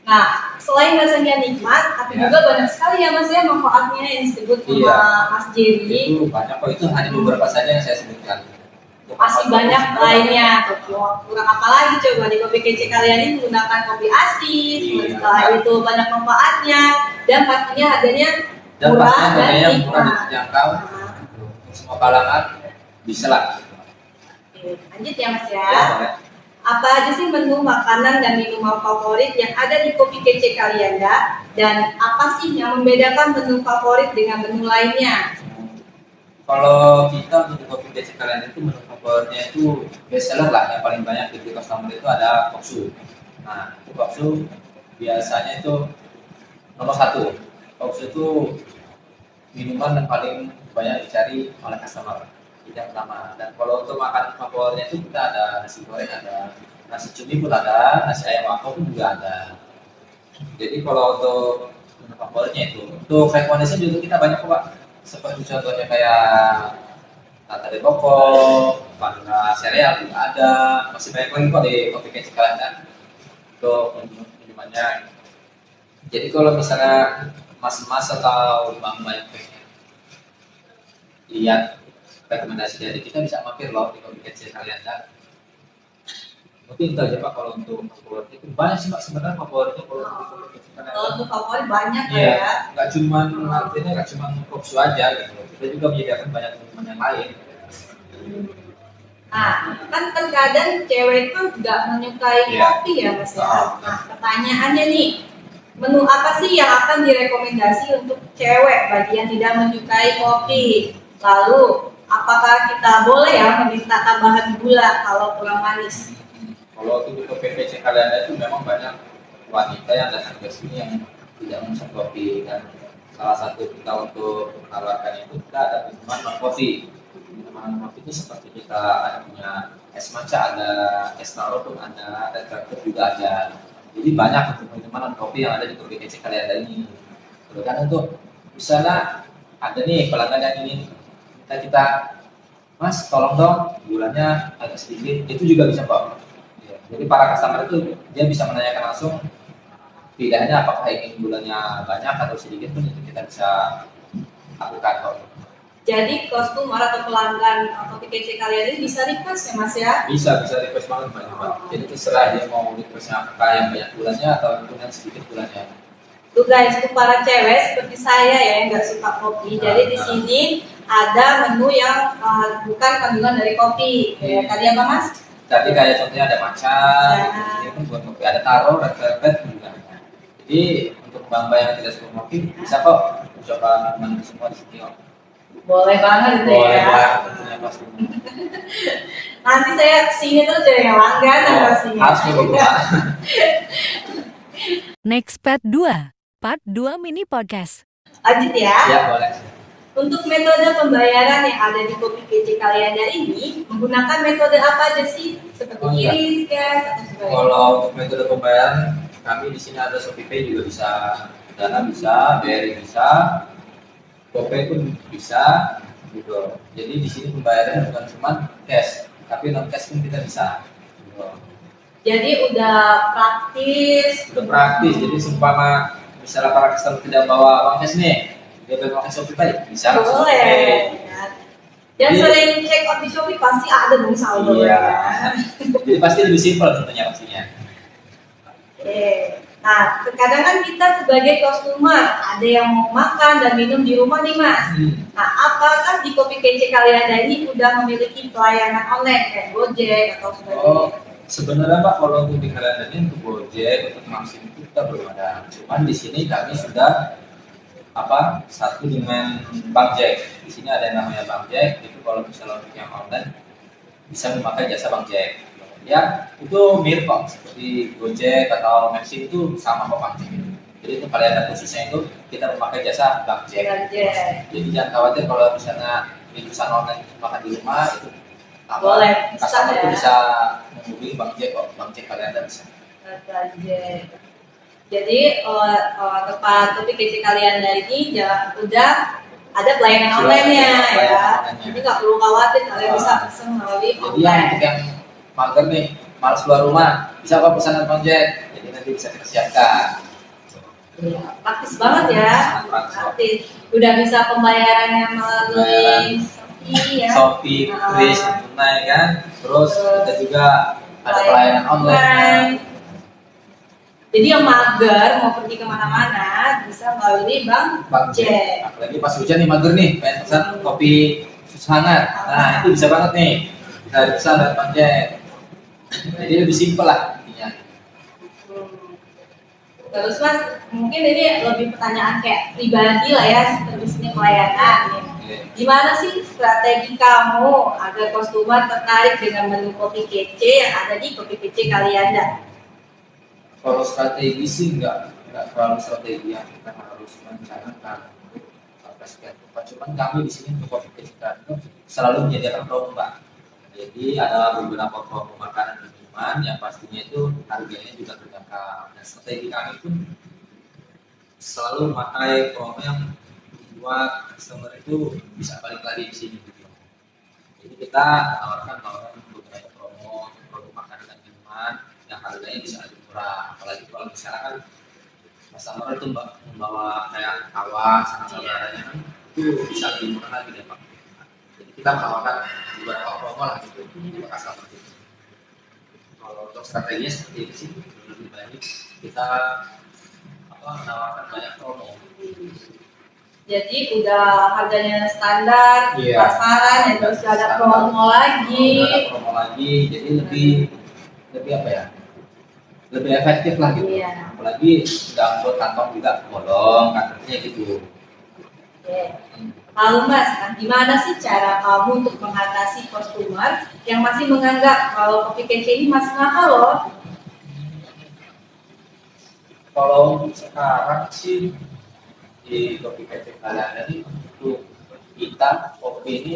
Nah, selain rasanya nikmat, tapi juga banyak sekali ya mas ya manfaatnya yang disebut sama Mas Jerry.
Itu banyak kok, itu hanya beberapa saja yang saya sebutkan.
Masih banyak lainnya. Kurang apa lagi coba di kopi kece kalian ini menggunakan kopi asli. Setelah itu banyak manfaatnya dan pastinya harganya murah dan
terjangkau. Semua kalangan bisa lah.
Lanjut ya mas ya. Apa aja sih menu makanan dan minuman favorit yang ada di kopi kece Kalianda dan apa sih yang membedakan menu favorit dengan menu lainnya?
Kalau kita untuk kopi kece Kalianda itu menu favoritnya itu best seller lah, yang paling banyak di customer itu ada koksu. Nah, itu koksu biasanya itu nomor satu. Koksu itu minuman yang paling banyak dicari oleh customer. Yang pertama. Dan kalau untuk makan favoritnya itu kita ada nasi goreng, ada nasi cumi pun ada, nasi ayam wako pun juga ada. Jadi kalau untuk menu favoritnya itu, untuk rekomendasi juga kita banyak kok Pak. Seperti contohnya kayak nata de coco, vanilla sereal juga ada, masih banyak lagi kok di kopi kece Kalianda untuk minumannya. Jadi kalau misalnya mas-mas atau mbak-mbak pengen lihat rekomendasi dari kita bisa mampir loh di kopi kece Kalianda. Mungkin itu aja Pak kalau untuk favorit itu banyak sih Pak sebenarnya favoritnya kalau untuk kopi kece Kalianda.
Kalau untuk favorit banyak
Iya,
ya.
nggak cuma artinya nggak cuma koksu aja gitu. Kita juga menyediakan banyak minuman yang lain.
Nah, kan terkadang cewek itu nggak menyukai kopi ya mas ya. Nah, pertanyaannya nih, menu apa sih yang akan direkomendasi untuk cewek bagi yang tidak menyukai kopi? Lalu, apakah kita boleh ya meminta tambahan gula kalau kurang manis?
Kalau untuk kopi kece Kalianda itu memang banyak wanita yang datang ke sini yang tidak memesan kopi, dan salah satu kita untuk menawarkan itu kita ada minuman non kopi. Minuman kopi itu seperti kita ada punya es matcha, ada es taro pun ada terakhir juga ada. Jadi banyak untuk minuman non kopi yang ada di kopi kece Kalianda ini. Kan untuk misalnya ada nih pelanggan yang ingin kita mas tolong dong gulanya agak sedikit, itu juga bisa kok. Jadi para customer itu dia bisa menanyakan langsung, tidak hanya apakah ingin gulanya banyak atau sedikit pun itu kita bisa lakukan kok.
Jadi customer atau pelanggan kopi kece kalian ini bisa request ya mas ya?
Bisa request banget Pak. Jadi terserah dia mau requestnya apakah yang banyak gulanya atau yang sedikit gulanya.
Tuh guys, untuk para cewek seperti saya ya yang nggak suka kopi, jadi di sini ada menu yang bukan kandungan dari kopi. Kayak tadi apa Mas?
Tadi kayak contohnya ada matcha, ini pun buat kopi, ada taro, red velvet juga. Jadi untuk mbak yang tidak suka kopi bisa kok coba minuman semua di sini kok.
Boleh banget itu
Boleh
ya.
banget, tentunya pasti.
Nanti saya kesini terus jadi langganan pastinya.
Harus begitu Pak.
Next Part 2. Part 2 Mini Podcast.
Lanjut ya.
Ya boleh.
Untuk metode pembayaran yang ada di Kopi Kece Kalianda ini menggunakan metode apa aja sih? Seperti iris, cash, atau sebagainya?
Kalau untuk metode pembayaran kami di sini ada ShopeePay juga bisa, Dana bisa, BRI bisa, GoPay pun bisa, gitu. Jadi di sini pembayaran bukan cuma cash, tapi non cash pun kita bisa. Gitu.
Jadi udah praktis.
Udah praktis, jadi seumpama misalnya para customer tidak bawa uang cash nih, dia pakai ShopeePay bisa.
Boleh. Dan sering check out di Shopee pasti ada dong saldo.
Iya.
Ya.
Jadi pasti lebih simpel tentunya pastinya.
Oke. Nah, terkadang kan kita sebagai customer ada yang mau makan dan minum di rumah nih Mas. Nah, apakah di Kopi Kece Kalianda ini udah memiliki pelayanan online kayak Gojek atau sebagainya?
Oh, sebenarnya Pak kalau untuk di Kalianda ini untuk Gojek, untuk Maxim itu kita belum ada. Cuman di sini kami sudah satu dengan Bang Jack. Di sini ada yang namanya Bang Jack. Itu kalau misalnya untuk yang online bisa memakai jasa Bang Jack. Ya, itu mirip kok seperti Gojek atau Maxim itu sama kok Bang Jack. Jadi itu Kalianda khususnya itu kita memakai jasa Bang Jack. Jadi jangan khawatir kalau misalnya di pesan online makan di rumah itu
boleh,
customer
ya.
itu bisa menghubungi Bang Jack kok. Bang Jack Kalianda bisa.
Jadi tempat Kopi Kece Kalianda ini udah ada pelayanan online-nya ya. Jadi nggak perlu khawatir kalian bisa pesan melalui
Jadi yang
online.
untuk yang mager nih, malas keluar rumah, bisa kok pesanan Bang Jack. Jadi nanti bisa kita siapkan.
Ya, praktis banget ya.
Sangat
Praktis. Udah bisa pembayarannya melalui Shopee ya.
Shopee, Kris, tunai kan. Terus kita juga ada pelayanan online.
Jadi yang mager mau pergi kemana-mana bisa melalui Bang Jack.
Apalagi pas hujan nih mager nih, pengen pesan kopi susu hangat. Nah itu bisa banget nih, kita pesan dari Bang Jack. Jadi lebih simpel lah intinya.
Terus Mas, mungkin ini lebih pertanyaan kayak pribadi lah ya, seperti sini pelayanan. Gimana sih strategi kamu agar customer tertarik dengan menu Kopi Kece yang ada di Kopi Kece Kalianda?
Kalau strategi sih nggak terlalu strategi yang kita harus merencanakan sampai sekian tempat. Cuman kami di sini untuk Kopi Kece itu selalu menyediakan promo Mbak. Jadi ada beberapa promo makanan dan minuman yang pastinya itu harganya juga terjangkau. Dan strategi kami pun selalu memakai promo yang membuat customer itu bisa balik lagi di sini. Gitu. Jadi kita tawarkan beberapa promo produk makanan dan minuman yang harganya bisa lebih murah. Apalagi kalau misalkan customer itu membawa kayak kawan sama saudaranya itu bisa lebih murah lagi deh Pak. Jadi kita menawarkan beberapa promo lah gitu untuk customer itu. Kalau untuk strateginya seperti ini sih lebih baik kita menawarkan banyak promo.
Jadi udah harganya standar, pasaran, yang terus ada promo lagi.
Ada promo lagi, jadi lebih apa ya? Lebih efektif lah gitu.
Iya.
Apalagi nggak buat kantong juga bolong, kantongnya gitu.
Lalu Mas, gimana sih cara kamu untuk mengatasi customer yang masih menganggap kalau Kopi Kece ini masih mahal loh?
Kalau sekarang sih di Kopi Kece Kalianda ini untuk kita kopi ini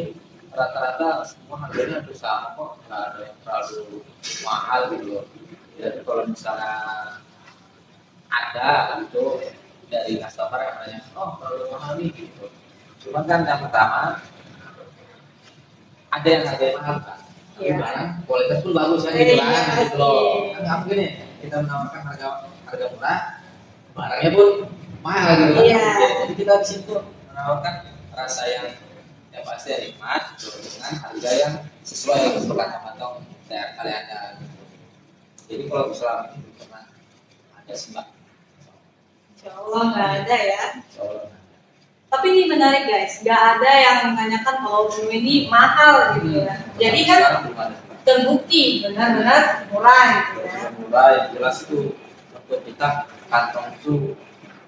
rata-rata semua harganya hampir sama kok, nggak ada yang terlalu mahal gitu. Jadi kalau misalnya ada gitu dari customer yang nanya, oh terlalu mahal nih gitu. Cuman kan yang pertama ada yang harganya mahal kan, tapi barang kualitas pun bagus kan gitu kan, gitu loh. Kan nggak mungkin ya kita menawarkan harga murah, barangnya pun mahal gitu kan. Jadi kita di situ menawarkan rasa yang pasti nikmat dengan harga yang sesuai dengan kantong daerah kalian. Jadi kalau misalnya ini pernah ada sih Mbak.
Insya Allah nggak ada ya.
Insya Allah.
Tapi ini menarik guys, nggak ada yang menanyakan kalau menu ini mahal gitu ya. Jadi kan
Sekarang belum ada.
terbukti benar-benar murah gitu ya.
Murah yang jelas itu untuk kita kantong itu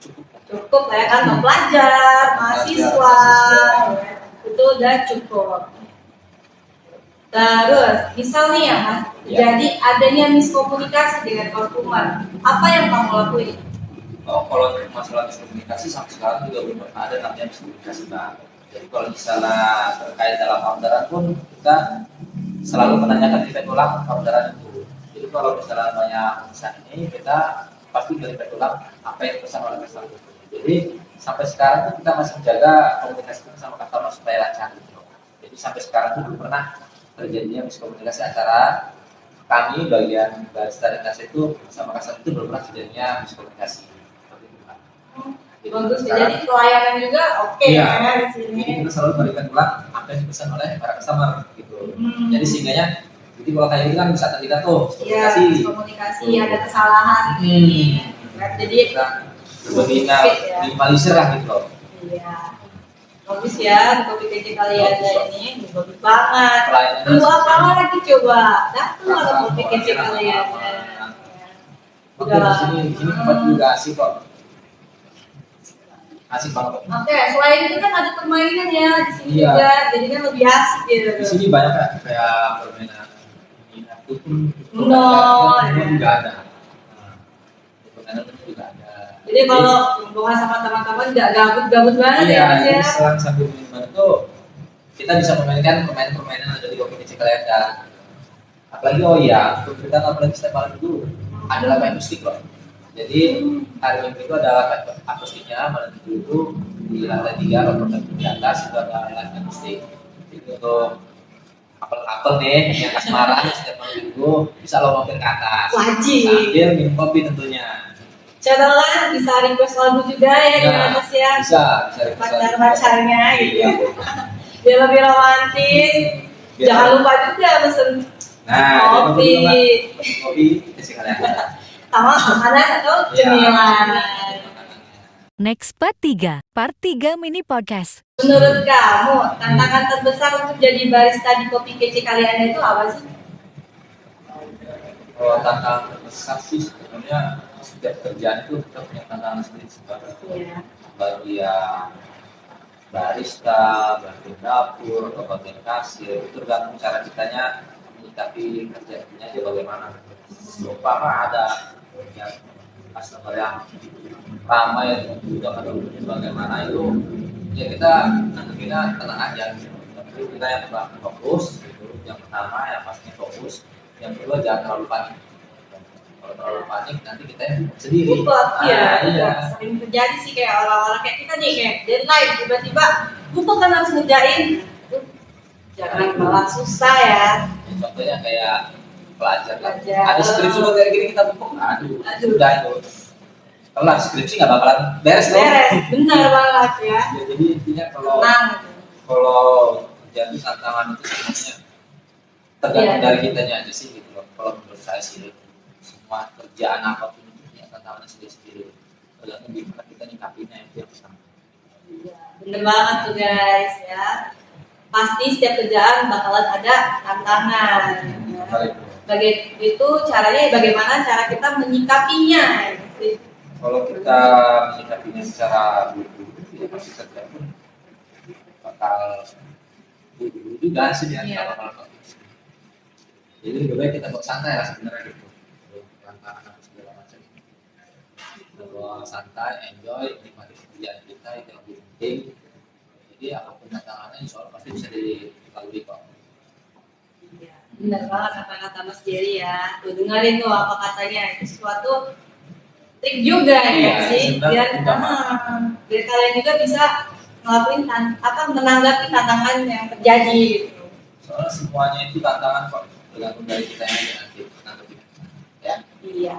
cukup.
Cukup lah ya kan untuk pelajar, mahasiswa, ya. Itu udah cukup. Terus, misal nih ya Mas,
Ya.
jadi adanya miskomunikasi dengan customer, apa yang kamu lakuin?
Oh, kalau untuk masalah miskomunikasi sampai sekarang juga belum pernah ada namanya miskomunikasi, Mbak. Jadi kalau misalnya terkait dalam orderan pun kita selalu menanyakan feedback ulang orderan itu. Jadi kalau misalnya banyak pesan ini kita pasti feedback ulang apa yang pesan oleh customer. Jadi sampai sekarang tuh kita masih menjaga komunikasi sama customer supaya lancar gitu. Jadi sampai sekarang tuh belum pernah terjadinya miskomunikasi antara kami bagian barista dan kasir itu sama customer itu belum pernah terjadinya miskomunikasi. Seperti itu, Pak. Jadi
Bagus,
sekarang-
jadi pelayanan juga oke
Iya.
ya di sini.
Jadi kita selalu berikan ulang apa yang dipesan oleh para customer gitu. Jadi sehingganya jadi kalau kayak gitu kan bisa terlihat tuh
Iya,
komunikasi.
komunikasi ada kesalahan ini. Ya, jadi
Kita lebih
ya.
minimalisir lah gitu loh.
iya. Bagus ya, kopi kece kalian ini bagus banget.
Pelayanannya
Tunggu apa
seperti-
lagi coba? Datang ada kopi kece kalian.
Oke, di sini tempat juga asik kok. Asik banget.
Oke, selain itu kan ada permainan ya di sini
Iya.
juga, jadi kan lebih asik gitu.
Di sini banyak kan kayak permainan itu pun
Uno,
juga ada. Nah, permainan itu juga ada.
Jadi kalau hubungan sama teman-teman nggak gabut-gabut banget ya Mas
Iya,
ya.
jadi selang sambil minuman itu kita bisa memainkan permainan-permainan yang ada di kopi kecil kalian kan. Apalagi oh iya, untuk kita apalagi setiap malam itu ada main musik loh. Jadi hari Minggu itu ada akustiknya, malam Minggu itu di lantai 3 atau di atas itu ada live akustik. Jadi untuk apel-apel nih yang asmara setiap malam Minggu bisa lo mampir ke atas.
Wajib.
Sambil minum kopi tentunya.
Channel bisa request lagu juga ya di
Nah,
atas ya.
bisa request lagu.
Pacar-pacarnya gitu.
Iya.
Biar lebih romantis.
Biar-
Jangan lupa juga pesen
Nah,
kopi
kopi kasih kalian.
sama makanan atau
Iya.
cemilan.
Next Part 3, Part 3 Mini Podcast.
Menurut kamu, tantangan terbesar untuk jadi barista di kopi kece kalian itu apa sih?
Kalau tantangan terbesar sih sebenarnya setiap kerjaan itu kita punya tantangan sendiri sebenarnya.
Iya.
Bagian barista, bagian dapur, atau bagian kasir itu tergantung cara kitanya menyikapi kerjaannya aja bagaimana. Umpama ada yang customer yang ramai juga atau bagaimana itu ya kita nantinya tenang aja gitu. Tapi kita yang fokus gitu. Yang pertama yang pastinya fokus, yang kedua jangan terlalu panik. Kalau terlalu panik nanti kita yang sendiri.
Lupa, iya,
iya.
sering terjadi sih kayak orang-orang kayak kita nih kayak deadline tiba-tiba lupa kan harus ngerjain. Jangan malah susah ya.
Ya, contohnya kayak pelajar lah.
Pelajar.
Ada skripsi buat kayak gini kita buka, aduh,
Aduh.
udah itu. Kelar skripsi nggak bakalan beres dong.
Beres, benar banget ya.
Ya, jadi intinya kalau
Tenang.
kalau jadi tantangan itu sebenarnya tergantung
Iya.
dari kitanya aja sih gitu loh. Kalau menurut saya sih semua kerjaan apapun itu punya tantangannya sendiri-sendiri. Tergantung gimana kita nyikapinnya itu yang pertama.
Iya, bener banget tuh guys ya. Pasti setiap kerjaan bakalan ada tantangan. Ya.
Baik.
Itu caranya bagaimana cara kita menyikapinya. Gitu.
Kalau kita menyikapinya secara buru-buru ya pasti kerja pun bakal buru-buru juga sih ya,
Iya.
nggak bakal bagus. Jadi lebih baik kita buat santai lah sebenarnya gitu. Tantangan apa segala macam. Kalau santai, enjoy, nikmati pekerjaan kita itu yang lebih penting. Jadi apapun tantangannya insya Allah pasti bisa dilalui kok.
Iya, benar banget apa kata Mas Jerry ya. Tuh dengerin tuh apa katanya. Itu suatu trik juga ya
Iya,
sih.
sebenarnya
Biar,
juga,
biar kalian juga bisa ngelakuin menanggapi tantangan yang terjadi gitu.
Soalnya semuanya itu tantangan kok tergantung dari kita yang nanti. Ya.
Iya.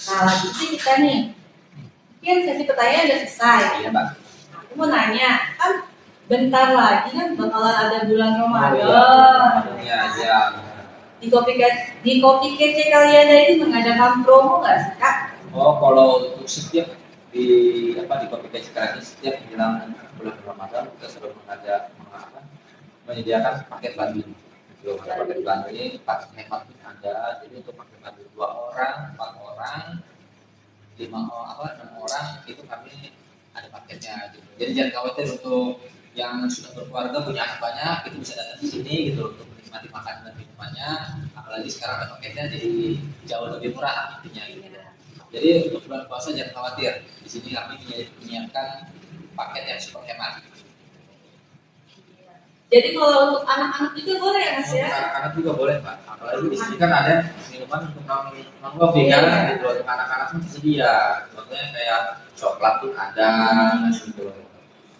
Nah lanjut sih kita nih. Mungkin sesi pertanyaan udah selesai.
Iya, Mbak.
Aku mau nanya, kan bentar lagi kan bakalan ada bulan Ramadan.
Iya, iya.
Di kopi kece kalian ini mengadakan promo nggak sih kak?
Oh, kalau untuk setiap di di kopi kece kali ini setiap menjelang bulan Ramadan kita selalu menyediakan paket bundle. Belum ada paket bundle ini paket hemat ada, jadi untuk paket bundle 2 orang, 4 orang, 6 orang itu kami ada paketnya gitu. Jadi jangan khawatir untuk yang sudah berkeluarga punya anak banyak itu bisa datang di sini gitu untuk menikmati makanan dan minumannya. Apalagi sekarang ada paketnya jadi jauh lebih murah intinya gitu. Jadi untuk bulan puasa jangan khawatir, di sini kami menyiapkan paket yang super hemat.
Jadi kalau untuk anak-anak juga boleh ya Mas ya?
Anak-anak juga boleh Pak, apalagi di sini kan ada minuman untuk non kopi kan, gitu untuk anak-anak pun tersedia. Contohnya kayak coklat pun ada gitu.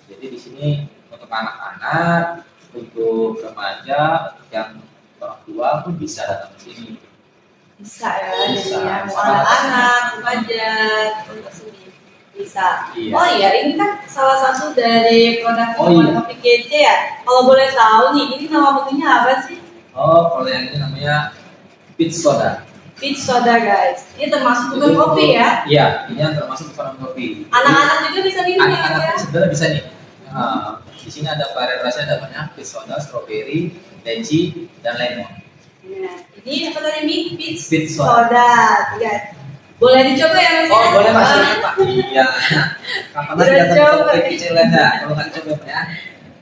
Jadi di sini untuk anak-anak, untuk remaja, yang orang tua pun bisa datang ke sini.
Bisa ya, jadi yang anak-anak, remaja, untuk sini bisa.
Iya.
Oh iya, ini kan salah satu dari produk kopi kece ya. Kalau boleh tahu nih, ini nama menunya apa sih?
Oh, kalau yang ini namanya peach soda.
Peach soda guys. Ini termasuk bukan kopi ya?
Iya, ini termasuk bukan kopi.
Anak-anak juga bisa minum ya?
Anak-anak sebenarnya bisa nih. Di sini ada varian rasanya, ada banyak, peach soda, strawberry, lychee, dan lemon.
Nah, ini apa tadi? Peach soda, guys. Boleh dicoba ya Mas?
Oh, boleh Mas. Iya. Kapan lagi datang ke kopi kece Landa? Kalau nggak dicoba ya?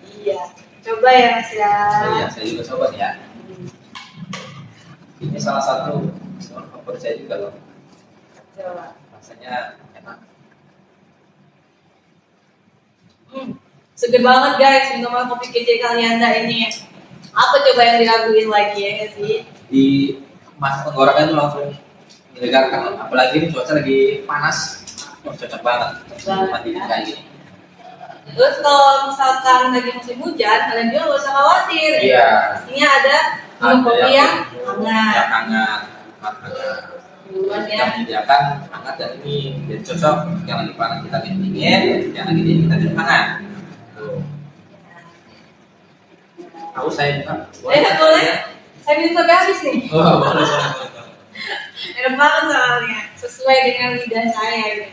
Iya, coba ya Mas ya.
Oh, iya, saya juga coba nih ya. Ini salah satu favorit saya juga loh.
Coba.
Rasanya enak.
Seger banget guys minuman kopi kece Kalianda ini. Apa coba yang diraguin lagi ya sih?
Di masa tenggorokan itu langsung menyegarkan, apalagi ini cuaca lagi panas, cocok banget mandi kayak gini.
Terus kalau misalkan lagi musim hujan, kalian juga nggak usah khawatir.
Iya.
Pastinya ada minum kopi yang hangat.
Yang hangat. Kita menyediakan hangat dan ini jadi cocok yang lagi panas kita minum dingin, yang lagi dingin kita minum hangat. Tahu saya bukan?
Boleh. Saya minum sampai habis nih.
Oh, boleh.
Enak banget soalnya, sesuai dengan lidah saya ini.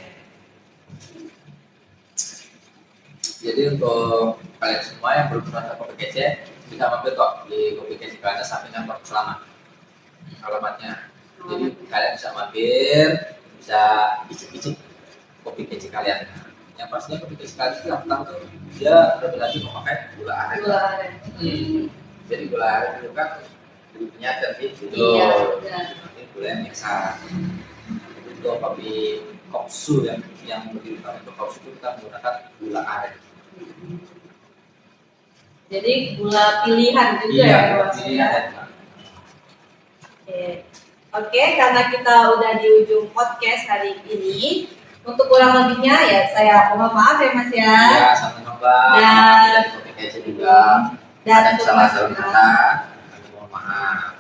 Jadi untuk kalian semua yang belum pernah ke kopi kece, bisa mampir kok di kopi kece Kalianda sampingan Park Selamat. Alamatnya. Jadi kalian bisa mampir, bisa icip-icip kopi kece Kalianda. Yang pastinya kopi kece Kalianda itu yang pertama tuh dia lebih lagi memakai gula aren.
Gula aren.
Jadi gula aren itu kan lebih penyadar gitu.
Iya, benar.
Gula yang biasa. Untuk kopi kopsu yang lebih utama untuk kopsu itu kita menggunakan gula aren.
Jadi gula pilihan juga
iya,
ya
pilihan.
Oke, karena kita udah di ujung podcast hari ini, untuk kurang lebihnya ya saya mohon maaf ya Mas ya.
Ya, sama-sama.
Dan
kopi kece juga.
Dan untuk Mas
kata, mohon maaf.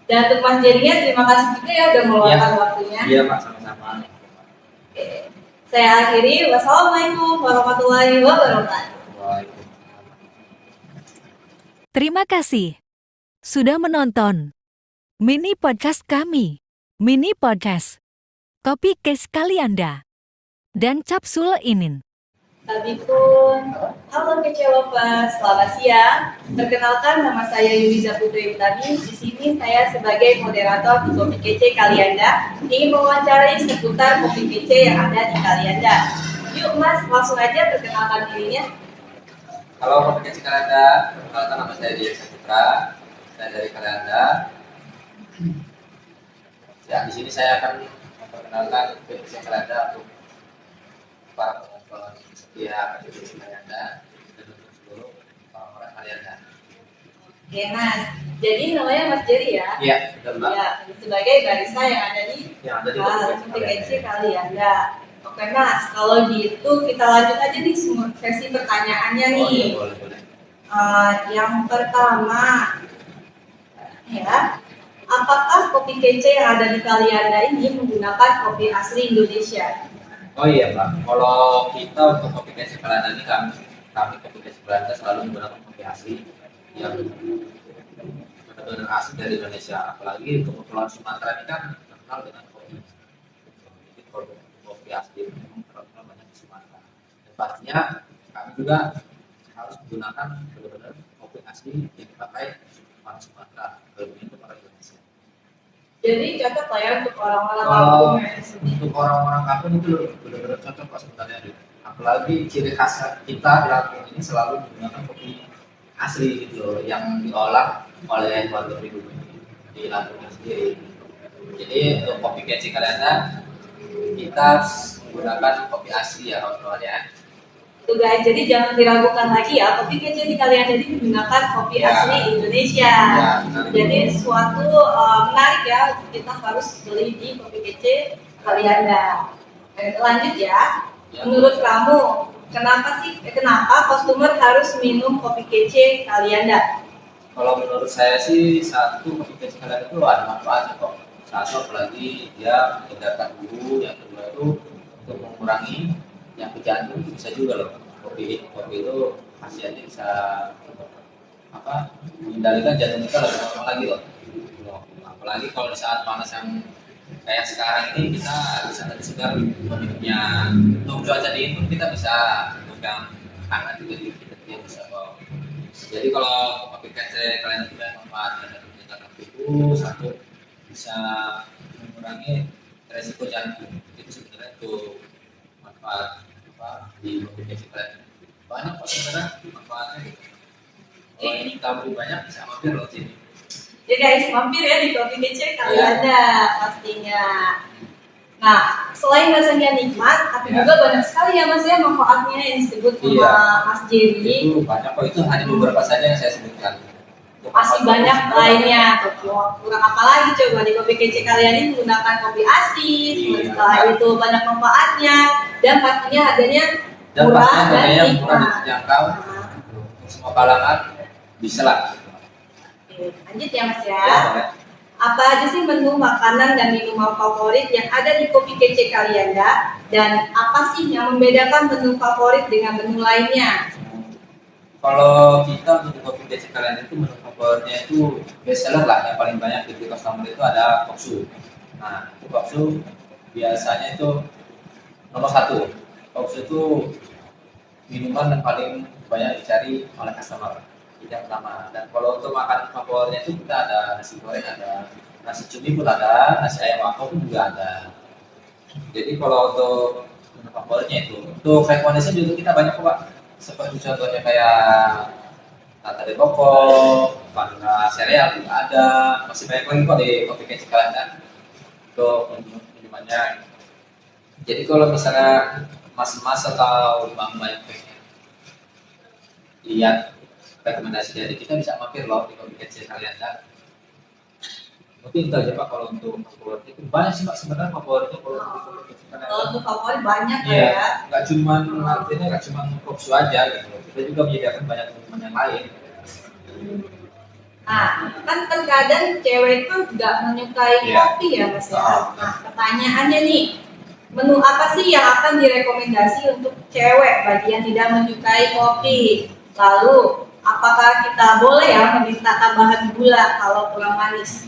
Dan untuk Mas Jerinya terima kasih juga ya udah meluangkan waktunya.
Iya Pak, sama-sama.
Oke. Saya akhiri. Wassalamualaikum warahmatullahi wabarakatuh.
Terima kasih sudah menonton mini podcast kami, mini podcast Kopi Kece Kalianda dan Capsule Inin.
Tabipun, halo Kece Lovers, selamat siang. Perkenalkan nama saya Yuliza Putri Utami. Di sini saya sebagai moderator di Kopi Kece Kalianda ingin mewawancarai seputar kopi kece yang ada di Kalianda. Yuk Mas, langsung aja perkenalkan dirinya.
Halo Kopi Kece Kalianda, perkenalkan nama saya Dian Saputra, saya dari Kalianda. Ya, di sini saya akan memperkenalkan Kopi Kece Kalianda untuk para penonton setia Kopi Kece Kalianda dan untuk seluruh orang-orang Kalianda.
Oke Mas, jadi namanya Mas Jerry ya?
Iya, benar Mbak.
Ya, sebagai barista yang ada di Kopi Kece Kalianda. Oke Mas, kalau gitu kita lanjut aja nih sesi pertanyaannya nih.
Oh, iya, boleh.
Yang pertama, ya, apakah kopi kece yang ada di Kalianda ini menggunakan kopi asli Indonesia?
Oh iya Pak, kalau kita untuk kopi kece Kalianda ini kami kopi kece Kalianda selalu menggunakan kopi asli yang benar-benar asli dari Indonesia. Apalagi untuk Kepulauan Sumatera ini kan terkenal dengan kopi. Jadi kopi asli terkenal pastinya kami juga harus menggunakan benar-benar kopi asli yang dipakai orang Sumatera, lebih untuk orang Indonesia.
Jadi cocok lah ya untuk orang-orang
Kalau
kampung ya di sini.
untuk orang-orang kampung itu benar-benar cocok kok sebenarnya. Apalagi ciri khas kita di Lampung ini selalu menggunakan kopi asli gitu loh, yang diolah oleh warga pribumi di Lampung sendiri. Jadi untuk kopi kece Kalianda kita menggunakan kopi asli ya kawan-kawan ya.
Tuh guys, jadi jangan diragukan lagi ya, kopi kece di kalian jadi menggunakan kopi
Ya.
asli Indonesia.
Ya,
Jadi suatu menarik ya, kita harus beli di kopi kece Kalianda. Lanjut ya.
Ya.
Menurut kamu, kenapa customer harus minum kopi kece Kalianda?
Kalau menurut saya sih satu kopi kece Kalianda itu ada manfaatnya kok. Satu apalagi dia mengedarkan bulu, yang kedua itu untuk mengurangi yang ke jantung itu bisa juga loh. Kopi itu khasiatnya bisa mengendalikan jantung kita lebih normal lagi loh. Apalagi kalau di saat panas yang kayak sekarang ini kita bisa lebih segar minumnya. Untuk cuaca dingin pun kita bisa pegang hangat juga kita bisa kok. Jadi kalau kopi kece kalian itu manfaatnya dari meningkatkan tubuh, satu bisa mengurangi resiko jantung. Itu sebenarnya tuh manfaat di kopi kece kalian. Banyak kok sebenarnya manfaatnya. Kalau ini kita beli banyak bisa mampir loh sini.
Ya guys, mampir ya di kopi kece Kalianda pastinya. Nah, selain rasanya nikmat, tapi juga banyak sekali ya mas ya manfaatnya yang disebut sama Mas Jerry.
Itu banyak kok, itu hanya beberapa saja yang saya sebutkan.
Masih banyak lainnya. Kurang apa lagi coba di kopi kece kalian ini menggunakan kopi asli. Setelah itu banyak manfaatnya dan pastinya harganya murah dan
murah dan terjangkau. Semua kalangan bisa lah.
Lanjut ya mas ya. Apa aja sih menu makanan dan minuman favorit yang ada di kopi kece Kalianda dan apa sih yang membedakan menu favorit dengan menu lainnya?
Kalau kita untuk kopi kece Kalianda itu menu favoritnya itu best seller lah, yang paling banyak di customer itu ada koksu. Nah, itu koksu biasanya itu nomor satu. Koksu itu minuman yang paling banyak dicari oleh customer. Yang pertama. Dan kalau untuk makan favoritnya itu kita ada nasi goreng, ada nasi cumi pun ada, nasi ayam wako pun juga ada. Jadi kalau untuk menu favoritnya itu, untuk rekomendasi juga kita banyak kok Pak. Seperti contohnya kayak nata de coco, vanilla sereal juga ada, masih banyak lagi kok di kopi kece Kalianda untuk minumannya. Jadi kalau misalnya mas-mas atau mbak-mbak yang pengen lihat rekomendasi dari kita bisa mampir loh di kopi kece Kalianda. Mungkin itu aja Pak kalau untuk favorit itu banyak sih Pak sebenarnya favoritnya kalau di kopi kece Kalianda.
Kalau untuk favorit banyak
Iya,
ya.
nggak cuma artinya nggak cuma koksu aja gitu. Kita juga menyediakan banyak minuman yang lain.
Nah, kan terkadang cewek itu nggak menyukai kopi ya mas ya. Nah, pertanyaannya nih, menu apa sih yang akan direkomendasi untuk cewek bagi yang tidak menyukai kopi? Lalu, apakah kita boleh ya meminta tambahan gula kalau kurang manis?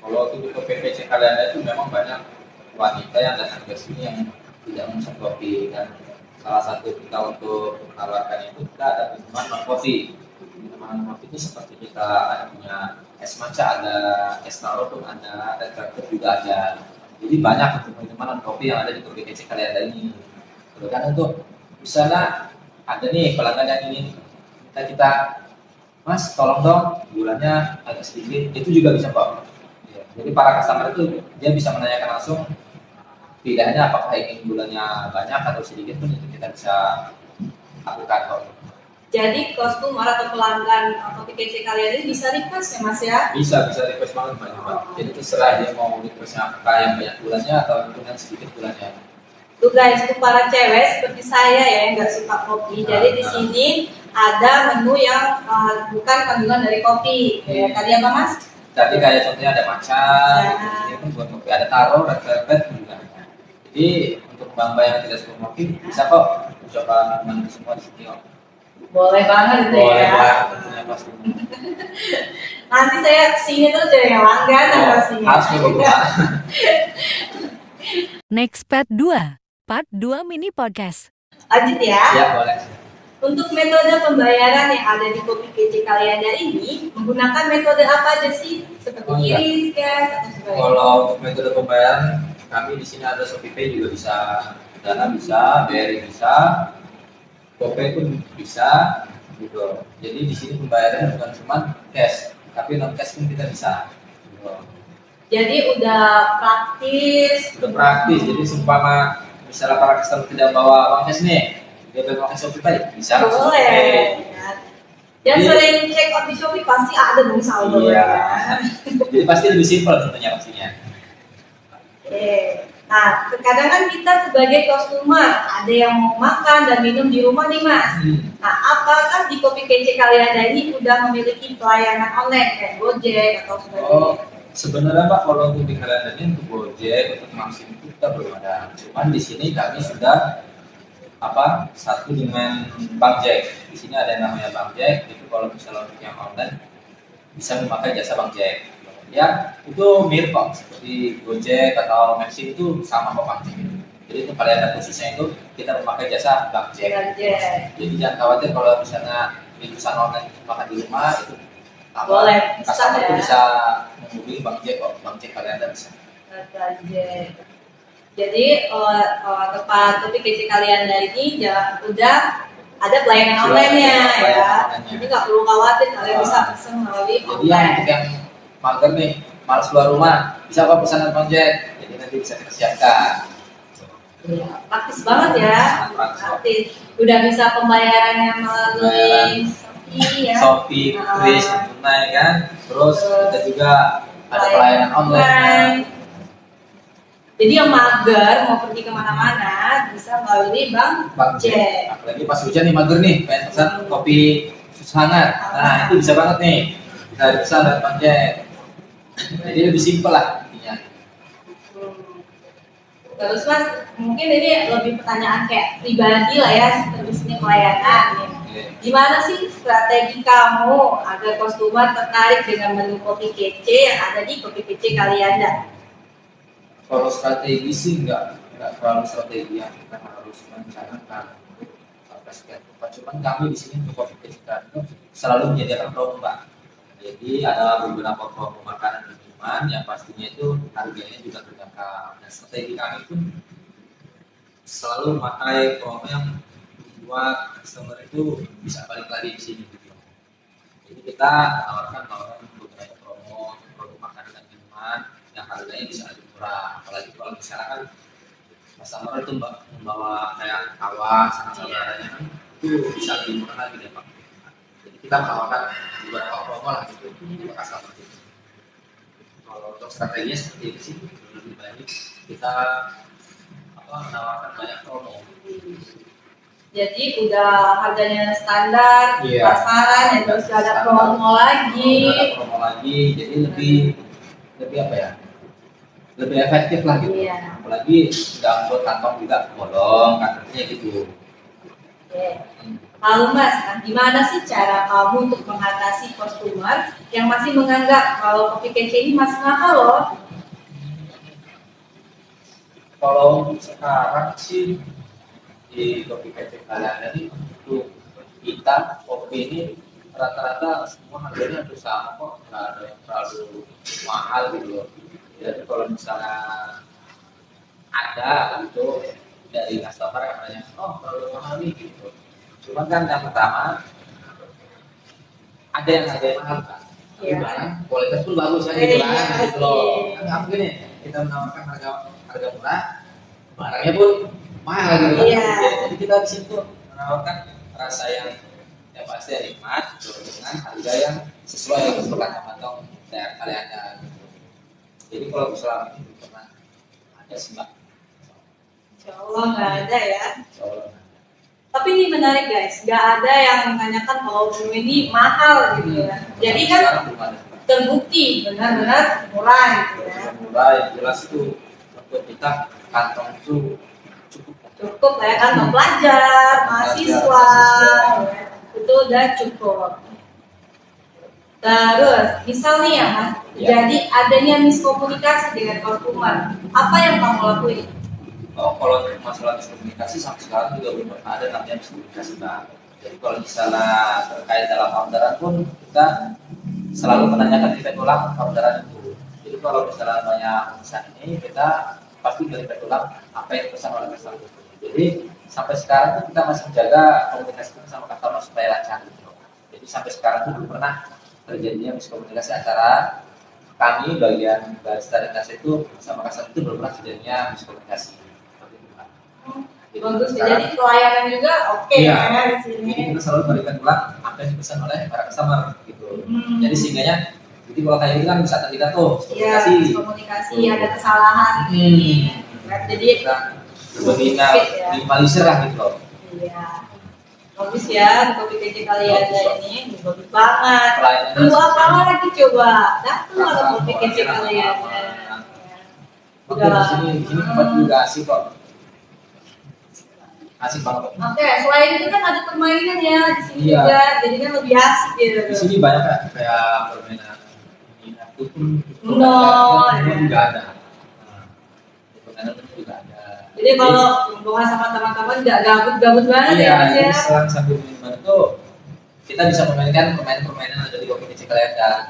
Kalau untuk kopi kece Kalianda itu memang banyak wanita yang datang ke sini yang tidak memesan kopi, dan salah satu kita untuk menawarkan itu kita ada minuman non kopi. Minuman kopi itu seperti kita ada punya es matcha, ada es taro pun ada terakhir juga ada. Jadi banyak untuk minuman non kopi yang ada di kopi kece Kalianda ini. Kan untuk misalnya ada nih pelanggan yang ingin kita mas tolong dong gulanya agak sedikit, itu juga bisa Pak. Jadi para customer itu dia bisa menanyakan langsung, tidak hanya apakah ingin gulanya banyak atau sedikit pun itu kita bisa lakukan kok.
Jadi customer atau pelanggan kopi kece kalian ini bisa request ya mas ya?
Bisa request banget Pak. Jadi terserah dia mau requestnya apakah yang banyak gulanya atau yang sedikit gulanya.
Tuh guys, untuk para cewek seperti saya ya yang nggak suka kopi, jadi di sini ada menu yang bukan kandungan dari kopi. Tadi apa mas?
Tadi kayak contohnya ada matcha, ini pun buat kopi, ada taro, red velvet juga. Jadi untuk mbak-mbak yang tidak suka kopi bisa kok coba minuman semua di sini kok.
Boleh banget itu
Boleh
ya.
banget tentunya pasti.
Nanti saya kesini terus jadi langganan pastinya.
Harus begitu Pak.
Next Part 2 Part 2 Mini Podcast.
Lanjut ya.
Ya boleh.
Untuk metode pembayaran yang ada di Kopi Kece Kalianda ini menggunakan metode apa aja sih? Seperti
Oh, iya.
iris, cash, atau sebagainya?
Kalau untuk metode pembayaran, kami di sini ada ShopeePay juga bisa, Dana bisa, BRI bisa, GoPay pun bisa, gitu. Jadi di sini pembayaran bukan cuma cash, tapi non cash pun kita bisa. Gitu.
Jadi udah praktis.
Udah praktis, jadi seumpama misalnya para customer tidak bawa uang cash nih, dia pakai ShopeePay, bisa langsung ShopeePay.
Boleh. Dan
Jadi-
sering check out di Shopee pasti ada dong saldo.
Iya.
Ya.
Jadi pasti lebih simpel tentunya pastinya.
Oke. Nah, terkadang kan kita sebagai customer ada yang mau makan dan minum di rumah nih Mas. Nah, apakah di Kopi Kece Kalianda ini udah memiliki pelayanan online kayak Gojek atau sebagainya?
Oh, sebenarnya Pak, kalau untuk di kalender ini untuk Gojek, untuk Maxim itu kita belum ada. Cuman di sini kami sudah satu dengan Bang Jack. Di sini ada yang namanya Bang Jack. Itu kalau misalnya untuk yang online bisa memakai jasa Bang Jack. Ya, itu mirip kok seperti Gojek atau Maxim itu sama kok Bang Jack. Jadi itu kalender khususnya itu kita memakai jasa Bang Jack.
Gojek.
Jadi jangan khawatir kalau misalnya di pesan online makan di rumah itu
Boleh, bisa
customer itu
ya.
bisa menghubungi Bang Jack kok, Bang Jack kalender bisa.
Gojek. Jadi tempat Kopi Kece Kalianda ini udah ada pelayanan
Sudah
online-nya
ada
ya.
pelayanan online-nya.
Jadi nggak perlu khawatir kalian bisa
Ah.
pesen melalui
Jadi yang
online.
untuk yang mager nih, malas keluar rumah, bisa kok pesanan Bang Jack. Jadi nanti bisa kita siapkan.
Iya, praktis banget ya.
Sangat praktis.
Praktis. Udah bisa pembayarannya melalui Shopee ya.
Shopee,
Ah.
Kris, tunai kan. Terus kita juga ada pelayanan
Pelayanan
online.
Jadi yang mager mau pergi kemana-mana bisa melalui Bang
Bang Jack. Apalagi pas hujan nih mager nih, pengen pesan kopi susu hangat. Nah itu bisa banget nih. Kita pesan dari Bang Jack. Jadi lebih simpel lah intinya.
Terus Mas, mungkin ini lebih pertanyaan kayak pribadi lah ya, seperti sini pelayanan. Ya.
Oke.
Gimana sih strategi kamu agar konsumer tertarik dengan menu Kopi Kece yang ada di Kopi Kece Kalianda?
Kalau strategi sih nggak terlalu strategi yang kita harus merencanakan sampai sekian tempat. Cuman kami di sini untuk kopi kita itu selalu menyediakan promo Mbak. Jadi ada beberapa promo makanan dan minuman yang pastinya itu harganya juga terjangkau. Dan strategi kami pun selalu memakai promo yang membuat customer itu bisa balik lagi di sini. Gitu. Jadi kita tawarkan beberapa promo produk makanan dan minuman yang harganya bisa lebih murah. Apalagi kalau misalnya kan customer itu membawa kayak kawan sama saudaranya kan itu bisa lebih murah lagi deh Pak. Jadi kita menawarkan beberapa promo lah gitu untuk customer itu. Kalau untuk strateginya seperti itu sih lebih baik kita menawarkan banyak promo.
Jadi udah harganya standar,
Iya.
pasaran, dan terus ada promo lagi.
Ada promo lagi, jadi lebih apa ya? Lebih efektif lah gitu.
Iya.
Apalagi nggak buat kantong juga bolong, kantongnya gitu.
Oke. Lalu Mas, nah gimana sih cara kamu untuk mengatasi konsumer yang masih menganggap kalau Kopi Kece ini masih mahal loh?
Kalau untuk sekarang sih di Kopi Kece Kalianda ini untuk kita kopi ini rata-rata semua harganya hampir sama kok, nggak ada yang terlalu mahal gitu loh. Jadi kalau misalnya ada gitu dari customer yang nanya, oh terlalu mahal nih gitu. Cuman kan yang pertama ada yang harganya mahal kan, tapi
Iya.
barang kualitas pun bagus kan gitu
Iya,
kan, gitu loh.
pasti.
Kan nggak mungkin ya kita menawarkan harga murah, barangnya pun mahal gitu kan.
Iya.
Jadi kita di situ menawarkan rasa yang pasti nikmat dengan harga yang sesuai dengan kantong daerah kalian ada. Jadi kalau misalnya ini belum pernah ada sih Mbak.
Insya Allah nggak ada ya.
Insya Allah.
Tapi ini menarik guys, nggak ada yang menanyakan kalau menu ini mahal gitu ya. Jadi kan
Sekarang belum ada.
terbukti benar-benar murah gitu ya.
Murah yang jelas itu untuk kita kantong itu cukup.
Cukup lah ya kan untuk pelajar, mahasiswa, ya. Itu udah cukup. Terus, misal nih ya Mas,
Ya.
jadi adanya miskomunikasi dengan konsumer, apa yang kamu lakuin?
Oh, kalau untuk masalah miskomunikasi sampai sekarang juga belum pernah ada namanya miskomunikasi, Mbak. Jadi kalau misalnya terkait dalam orderan pun kita selalu menanyakan feedback ulang orderan itu. Jadi kalau misalnya banyak pesan ini, kita pasti feedback ulang apa yang dipesan oleh customer. Jadi sampai sekarang tuh kita masih menjaga komunikasi sama customer supaya lancar gitu. Jadi sampai sekarang tuh belum pernah terjadinya miskomunikasi antara kami bagian barista dan kasir itu sama customer itu belum pernah terjadinya miskomunikasi. Seperti itu, Pak. Jadi
Bagus.
sekarang-
Jadi pelayanan juga oke
Iya.
ya di sini.
Jadi kita selalu berikan ulang apa yang dipesan oleh para customer gitu. Jadi sehingganya, jadi kalau kayak gitu kan bisa terlihat tuh
Iya,
komunikasi.
komunikasi ada kesalahan ini. Jadi
Kita lebih
ya.
minimalisir lah gitu loh.
Iya. Bagus ya, kopi kece kalian ini bagus banget.
Pelayanannya
Tunggu apa
seperti-
lagi coba? Datang lah kopi kece kalian.
Oke, di sini tempat juga asik kok. Asik banget.
Oke, selain itu kan ada permainan ya di sini
Iya.
juga, jadi kan lebih asik gitu.
Di sini banyak kan kayak permainan itu pun
Uno.
juga ada. Nah, permainan itu juga ada.
Jadi kalau hubungan sama teman-teman nggak gabut-gabut banget ya Mas
Iya,
ya.
jadi selang sambil minuman itu kita bisa memainkan permainan-permainan yang ada di kopi kecil kalian kan.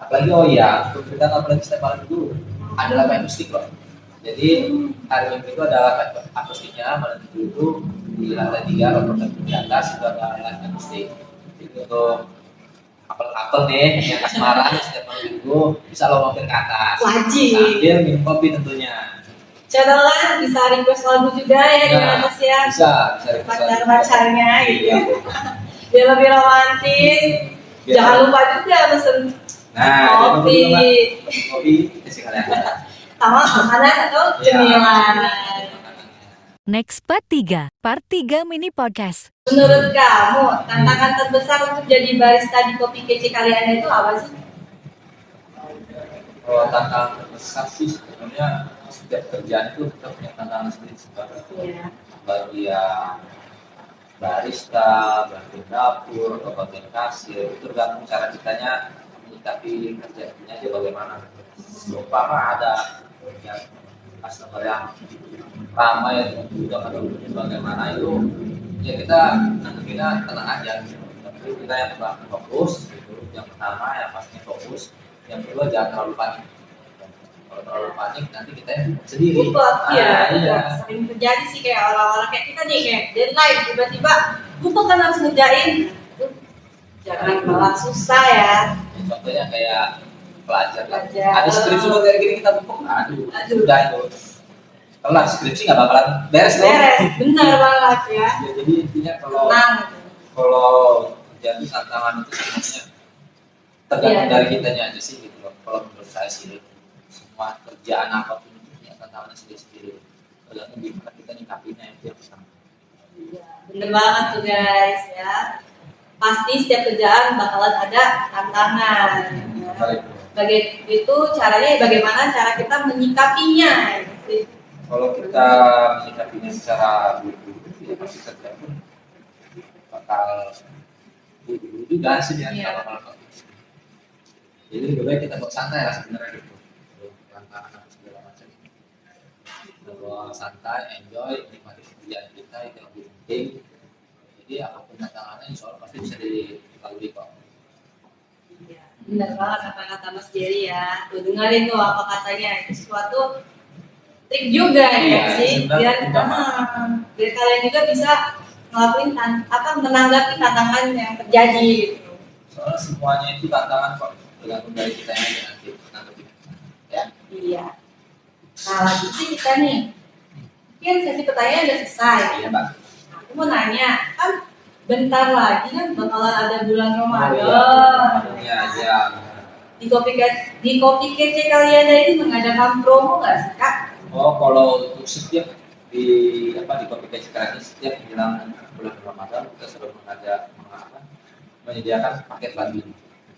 Apalagi oh iya, untuk kita apalagi setiap malam itu ada main musik loh. Jadi hari Minggu itu ada akustiknya, malam itu di lantai 3 atau di atas itu ada live akustik. Jadi untuk apel-apel nih yang asmara setiap malam Minggu bisa lo mampir ke atas.
Wajib.
Sambil minum kopi tentunya.
Channel bisa request lagu juga ya di
Nah,
atas ya.
bisa request lagu.
Pacar-pacarnya gitu.
Iya.
Biar lebih romantis.
Biar-
Jangan lupa juga pesen
Nah,
kopi.
kopi kasih kalian.
Sama makanan atau
Iya.
cemilan.
Next part 3 mini podcast.
Menurut kamu, tantangan terbesar untuk jadi barista di kopi kece kalian itu apa sih?
Kalau tantangan terbesar sih sebenarnya setiap kerjaan itu kita punya tantangan sendiri sebenarnya.
Iya.
Bagian barista, bagian dapur, atau bagian kasir itu tergantung cara kitanya menyikapi kerjanya aja bagaimana. Umpama ada yang customer yang ramai juga atau bagaimana itu ya kita nantinya tenang aja gitu. Tapi kita yang fokus gitu. Yang pertama yang pastinya fokus, yang kedua jangan terlalu panik. Kalau terlalu panik nanti kita yang sendiri.
Lupa, iya,
iya.
sering terjadi sih kayak orang-orang kayak kita nih kayak deadline tiba-tiba lupa kan harus ngerjain. Jangan malah susah ya.
Contohnya kayak pelajar lah.
Pelajar.
Ada skripsi buat kayak gini kita buka, aduh, udah itu. Kalau skripsi nggak bakalan beres dong.
Beres, benar banget ya.
Ya, jadi intinya kalau
Tenang.
kalau jadi tantangan itu sebenarnya tergantung
Iya.
dari kitanya aja sih gitu loh. Kalau menurut saya sih semua kerjaan apapun itu punya tantangannya sendiri-sendiri. Tergantung gimana kita nyikapinnya itu yang pertama.
Iya, bener banget tuh guys ya. Pasti setiap kerjaan bakalan ada tantangan. Ya. Bagi itu caranya bagaimana cara kita menyikapinya. Gitu.
Kalau kita menyikapinya secara buru-buru ya pasti kerja pun bakal buru-buru juga sih ya,
Iya.
nggak bakal bagus. Jadi lebih baik kita buat santai lah sebenarnya gitu. Tantangan apa segala macam. Kalau santai, enjoy, nikmati pekerjaan kita itu yang lebih penting. Jadi apapun tantangannya insya Allah pasti bisa dilalui kok.
Iya, bener banget apa kata Mas Jerry ya. Tuh dengerin tuh apa katanya. Itu suatu trik juga ya
Iya,
sih.
sebenarnya
Biar,
juga,
biar kalian juga bisa ngelakuin menanggapi tantangan yang terjadi gitu.
Soalnya semuanya itu tantangan kok, tergantung dari kita yang nanti. Ya.
Iya. Nah lanjutnya kita nih. Mungkin sesi pertanyaan udah selesai.
Iya, Mbak.
Aku mau nanya, kan bentar lagi kan bakalan ada bulan Ramadan.
Iya, iya.
Di kopi kece kalian ini mengadakan promo nggak sih Kak?
Oh, kalau untuk setiap di kopi kecil ini setiap menjelang bulan Ramadan kita selalu menyediakan paket bundle.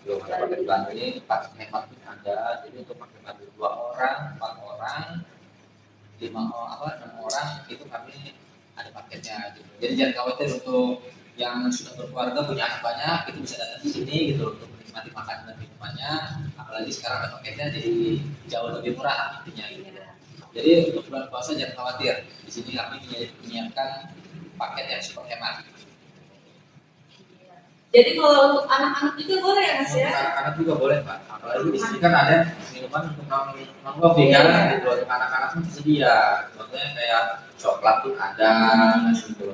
Belum ada paket bundle ini paket hemat pun ada. Jadi untuk paket bundle 2 orang, 4 orang, 6 orang itu kami ada paketnya. Gitu. Jadi jangan khawatir untuk yang sudah berkeluarga punya anak banyak itu bisa datang di sini gitu untuk menikmati makanan dan minumannya. Apalagi sekarang ada paketnya jadi jauh lebih murah intinya. Gitu. Jadi untuk bulan puasa jangan khawatir. Di sini kami menyiapkan paket yang super hemat.
Jadi kalau untuk anak-anak juga boleh ya Mas ya?
Anak-anak juga boleh Pak. Apalagi di sini kan ada minuman untuk non kopi
Iya.
kan, gitu. Untuk anak-anak pun tersedia. Contohnya kayak coklat pun ada, gitu.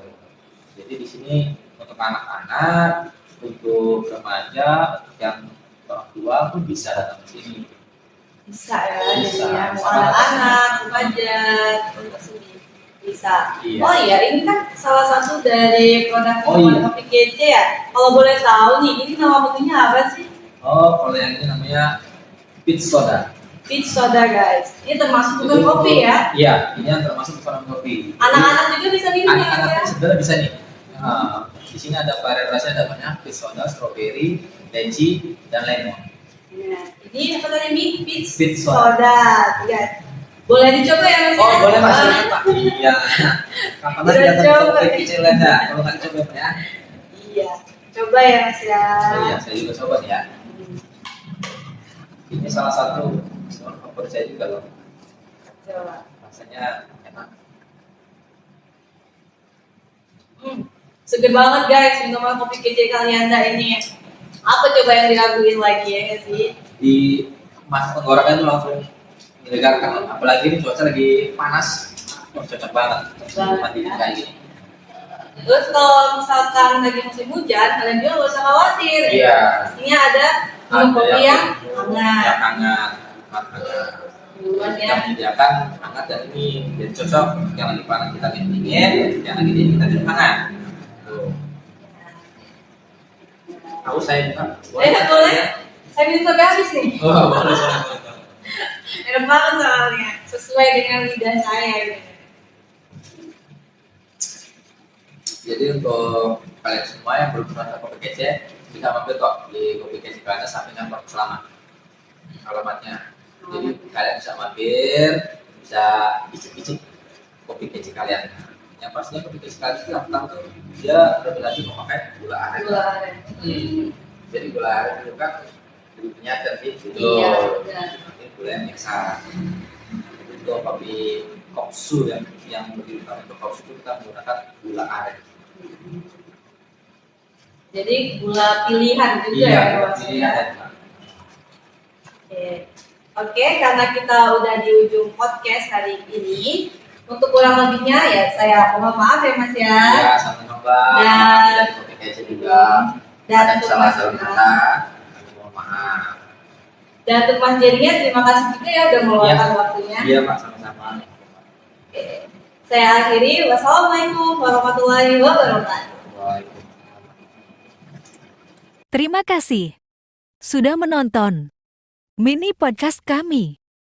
Jadi di sini untuk anak-anak, untuk remaja, untuk yang orang tua pun bisa datang ke sini.
Bisa ya,
Bisa.
jadi yang
Sama
anak-anak, remaja, untuk sini bisa.
Iya.
Oh iya, ini kan salah satu dari produk
Oh iya.
kopi kece ya. Kalau boleh tahu nih, ini nama menunya apa sih?
Oh, kalau yang ini namanya peach soda.
Peach soda guys. Ini termasuk bukan
Jadi
kopi
untuk-
ya.
Iya, ini yang termasuk bukan kopi.
Anak-anak juga bisa minum ya Mas
Anak-anak
ya.
pun sebenarnya bisa nih. Nah, di sini ada varian namanya peach soda, strawberry, lychee, dan lemon.
Nah, ini apa tadi nih? Peach
Peach
soda. Guys. Boleh dicoba ya Mas?
Oh,
ya?
boleh Mas.
Ah,
Pak. Iya. Kapan lagi
Udah
datang ke
coba.
kopi kecil Anda? Kalau nggak dicoba Pak, ya.
Iya. Coba ya Mas ya.
Oh iya, saya juga coba nih ya. Ini salah satu favorit saya juga loh.
Coba.
Rasanya enak.
Seger banget guys minuman kopi kece kalian ini. Apa coba yang diraguin lagi ya nggak sih?
Di masa tenggorokan itu langsung menyegarkan loh. Apalagi ini cuaca lagi panas. Oh, cocok banget. Mandi
ya.
kayak gini.
Terus kalau misalkan lagi musim hujan, kalian juga nggak usah khawatir.
Iya.
Pastinya ada minum kopi yang hangat.
Yang hangat. Hangat.
Duluan
Kita
ya.
menyediakan hangat dan ini jadi cocok yang lagi panas kita minum dingin, yang lagi dingin kita minum hangat. Tuh. Tahu saya bukan.
Boleh. Saya minum sampai habis nih.
Oh, boleh.
Enak banget soalnya. Sesuai dengan lidah saya. Ini.
Jadi untuk kalian semua yang belum pernah ke kopi kece, bisa mampir kok di kopi kece kalian sampingan Park Selamat. Alamatnya. Jadi kalian bisa mampir, bisa icip-icip kopi kece kalian. Yang pastinya kopi kece kalian itu yang pertama tuh dia lebih lagi memakai gula aren.
Gula aren.
Jadi gula aren itu kan lebih penyacar sih, gitu.
Iya, benar.
Ini gula yang biasa. Untuk kopi koksu yang lebih utama untuk koksu itu kita menggunakan gula aren.
Jadi gula pilihan juga
Iya,
ya
gula
Mas,
pilihan.
ya? Oke, karena kita udah di ujung podcast hari ini, untuk kurang lebihnya ya saya mohon maaf ya Mas ya.
Ya, sama-sama.
Dan-
Dari kopi kece juga.
Dan
Ada
untuk
salah
Mas
satu
Mas,
kata, kami mohon maaf.
dan untuk Mas Jerinya terima kasih juga ya udah meluangkan waktunya.
Iya, Pak, sama-sama.
Oke. Saya akhiri, wassalamualaikum warahmatullahi wabarakatuh.
Waalaikumsalam.
Terima kasih sudah menonton mini podcast kami.